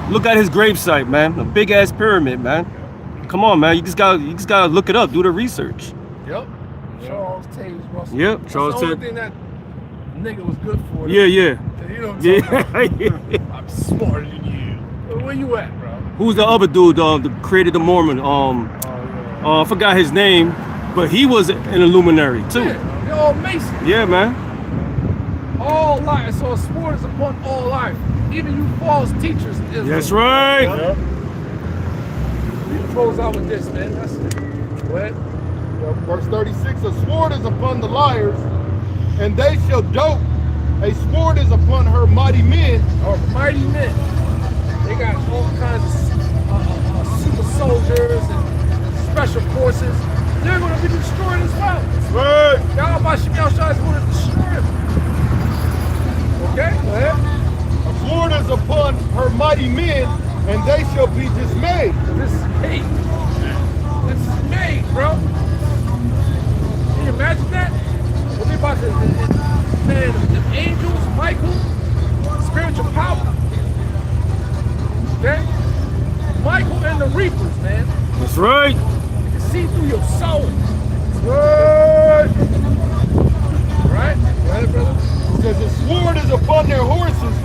Look at his gravesite, man. A big ass pyramid, man. Come on, man. You just gotta look it up, do the research. Yep. Charles Taze Russell. Yep, That's Charles the only Taze. thing that nigga was good for. Yeah. You know what I'm Yeah. talking about? I'm smarter than you. Where you at, bro? Who's the other dude that created the Mormon? I forgot his name, but he was an illuminary too. Yeah, they're all Masons. Yeah, man. All life. So a sport is upon all life. Even you false teachers in Israel. That's right. Yep. You close out with this, man. That's it. Go ahead. Yep. Verse 36, a sword is upon the liars, and they shall dote. A sword is upon her mighty men. Or mighty men. They got all kinds of super soldiers and special forces. They're going to be destroyed as well. Right. Yahweh Shemel Shai is going to destroy them. Okay, go ahead. A sword is upon her mighty men, and they shall be dismayed. This is made. This is made, bro. Can you imagine that? What they about to, man, the angels, Michael, spiritual power. Okay? Michael and the Reapers, man. That's right. You can see through your soul. Right? Right? Go ahead, brother. It says, a sword is upon their horses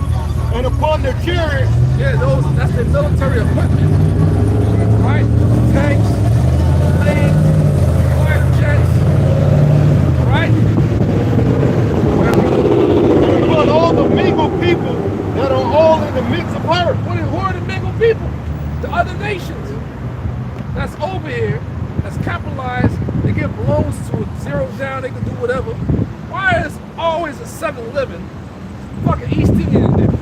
and upon their chariots. Yeah, that's their military equipment. Right? Tanks, planes, fighter jets. Right? And upon all the mingled people that are all in the midst of earth. Who are the mingled people? The other nations. That's over here. That's capitalized. They get loans to it, zero down, they can do whatever. Why is always a 7-Eleven fucking East Indian in there?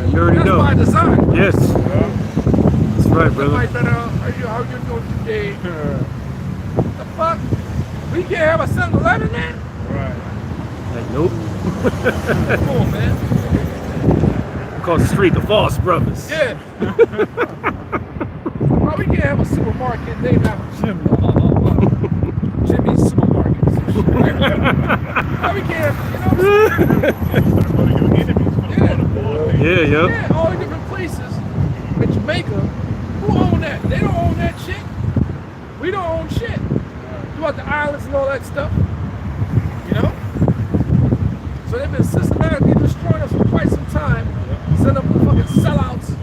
You already That's know. by design. Yes. That's right, brother. Like that, how you doing today? The fuck? We can't have a 7-Eleven, man? Like, nope. Come on, man. Across the street, the False Brothers. Yeah. Why we can't have a supermarket named after Jimmy? Jimmy's supermarket. Why we can't, you know what I'm saying? Yeah. Yeah, all the different places. In Jamaica, who own that? They don't own that shit. We don't own shit. Throughout the islands and all that stuff. You know? So they've been systematically destroying us for quite some time. Send up fucking sellouts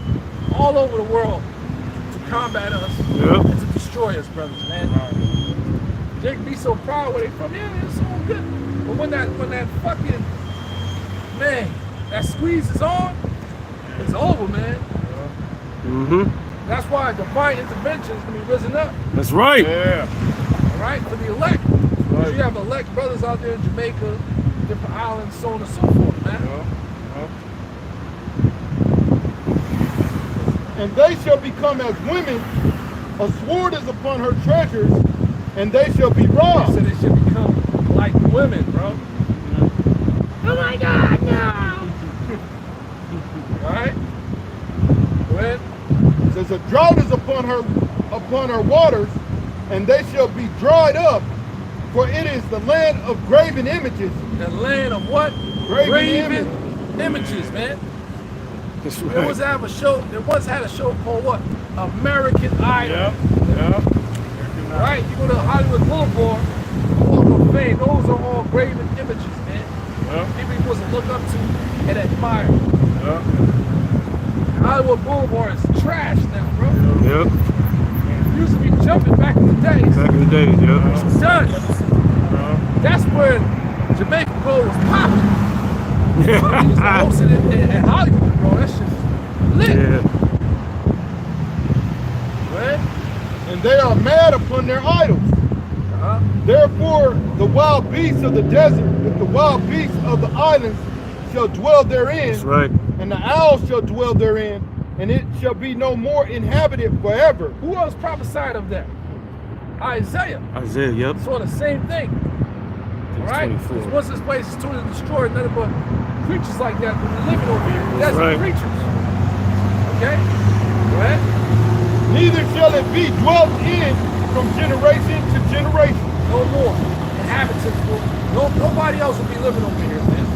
all over the world to combat us and to destroy us, brothers, man. Jake be so proud where they from. Yeah, it's all good. But when that fucking man, that squeeze is on, it's over, man. That's why divine intervention is gonna be risen up. That's right. All right, for the elect. Because you have elect brothers out there in Jamaica, different islands, so on and so forth, man. And they shall become as women. A sword is upon her treasures, and they shall be They robbed. said they should become like women, bro. Oh my God, no! All right? Go ahead. It says, a drought is upon her waters, and they shall be dried up, for it is the land of graven images. The land of what? Graven images, man. That's There right. once had a show called what? American Idol. Right? You go to Hollywood Boulevard, Walk of Fame, those are all graven images, man. People you're supposed to look up to and admire. Hollywood Boulevard is trash now, bro. Yep. It used to be jumping back in the days. Back in the days, yep. It's done. That's when Jamaica Gold was popping. He was hosting it in Hollywood, bro. That shit was lit. Yeah. Right? And they are mad upon their idols. Therefore, the wild beasts of the desert, with the wild beasts of the islands, shall dwell therein. That's right. and the owls shall dwell therein, and it shall be no more inhabited forever. Who else prophesied of that? Isaiah. Isaiah, yep. Saw the same thing. All right? 24. Because once this place is totally destroyed, nothing but creatures like that will be living over here. That's right. creatures. Okay? Go ahead. Neither shall it be dwelt in from generation to generation. No more. Inhabitants will, nobody else will be living over here, man.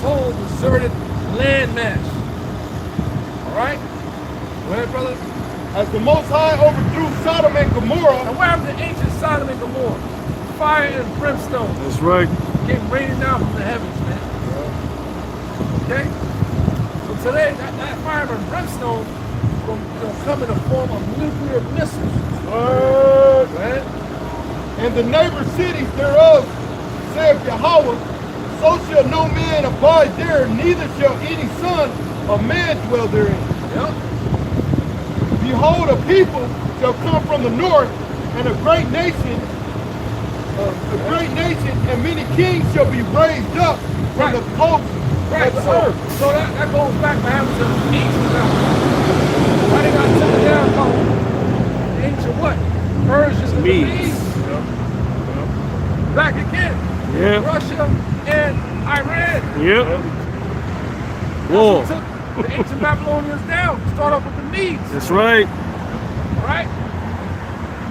Total deserted landmass. All right? Go ahead, brother. As the Most High overthrew Sodom and Gomorrah, And what happened to ancient Sodom and Gomorrah? Fire and brimstone That's right. came raining down from the heavens, man. Okay? So today, that fire and brimstone will come in the form of nuclear missiles. Right? and the neighbor cities thereof, saith Yahweh, so shall no man abide there, neither shall any son of man dwell therein. Yep. Behold, a people shall come from the north, and a great nation, and many kings shall be raised up from the coast Right, of the so earth. that goes back to having to ancient Babylon. Why they got took it down called the ancient what? Persians and the Medes. Medes. Back again. Yeah. Russia and Iran. Yep. Whoa. Took the ancient Babylonians down. Start off with the Medes. That's right. All right?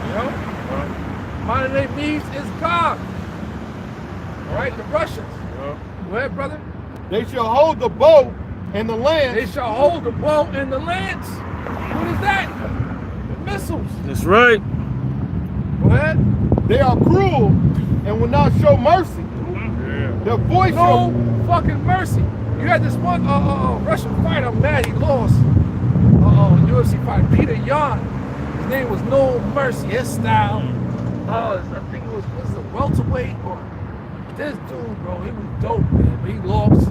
You know? Modern day Medes is God. All right? The Russians. Go ahead, brother. They shall hold the bow and the lance. They shall hold the bow and the lance. What is that? The missiles. That's right. Go ahead. They are cruel and will not show mercy. Their voice shall... No fucking mercy. You had this one Russian fighter, I'm mad he lost. UFC fighter, Peter Yan. His name was No Mercy. His style, I think it was a welterweight or this dude, bro. He was dope, man. But he lost.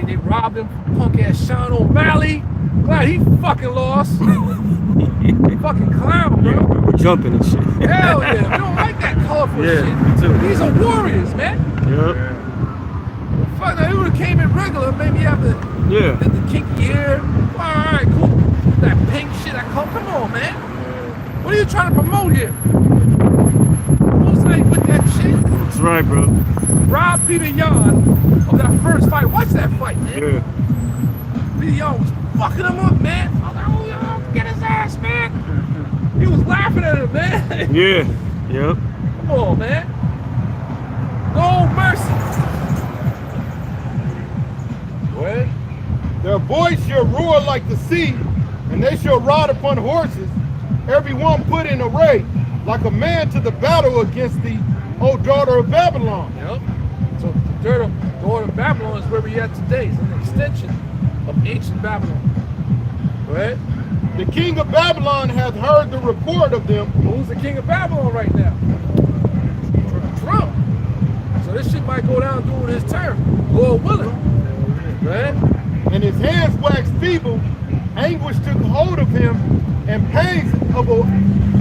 They robbed him from punk ass Sean O'Malley. Glad he fucking lost. Fucking clown, bro. We're jumping and shit. Hell yeah. We don't like that colorful Yeah, shit. me too. These are warriors, man. Yep. Fuck, now he would have came in regular, maybe have the Yeah. the kinky hair. All right, cool. That pink shit, come on, man. What are you trying to promote here? Who's like with that shit? That's right, bro. Rob Peter Yan of that first fight. Watch that fight, man. Yeah. Peter Yan was fucking him up, man. I was like, oh, yo, get his ass, man. He was laughing at him, man. Yeah. Yep. Come on, man. No mercy. Go ahead. Their voice shall roar like the sea, and they shall ride upon horses, every one put in array, like a man to the battle against thee, O daughter of Babylon. Yep. So the daughter of Babylon is where we at today. It's an extension of ancient Babylon. Go ahead. The king of Babylon hath heard the report of them. Who's the king of Babylon right now? Trump. So this shit might go down during his term. Lord willing. Go ahead. And his hands waxed feeble, anguish took hold of him, and pains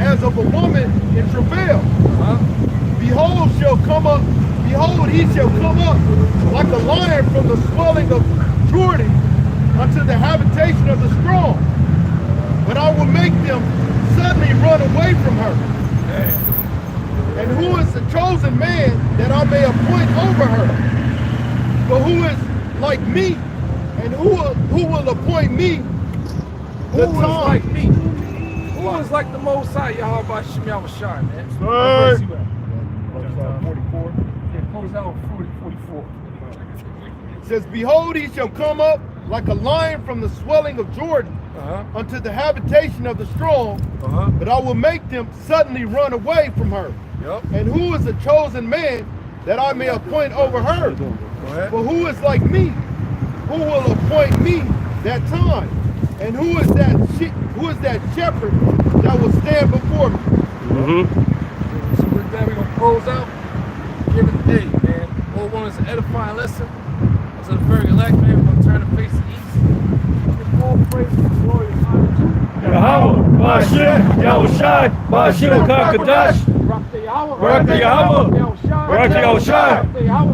as of a woman in travail. Behold, he shall come up like a lion from the swelling of Jordan unto the habitation of the strong. But I will make them suddenly run away from her. And who is the chosen man that I may appoint over her? But who is like me? And who will appoint me Who is like me? Who is like the Most High, Yahweh Shem Yahushai, man? Right. 44. Yeah, close out 44. It says, behold, he shall come up like a lion from the swelling of Jordan unto the habitation of the strong, but I will make them suddenly run away from her. Yep. And who is the chosen man that I may appoint over her? For who is like me? Who will appoint me that time? And who is that shepherd that will stand before me? So with that, we're gonna close out. Give it a day, man. All one is an edifying lesson. To the very elect, man, we're gonna turn the face to east. Give all praise and glory and honor to Yahweh, Ba'ashem, Yahushai, Ba'ashem Kakadash. Rock the Yahweh. Rock the Yahweh. Rock the Yahushai.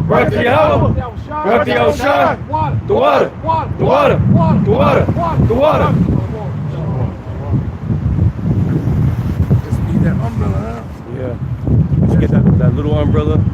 Rock the Yahweh. Rock the Yahushai. The water. The water. The water. The water. Just need that umbrella, huh? Yeah. Let's get that little umbrella.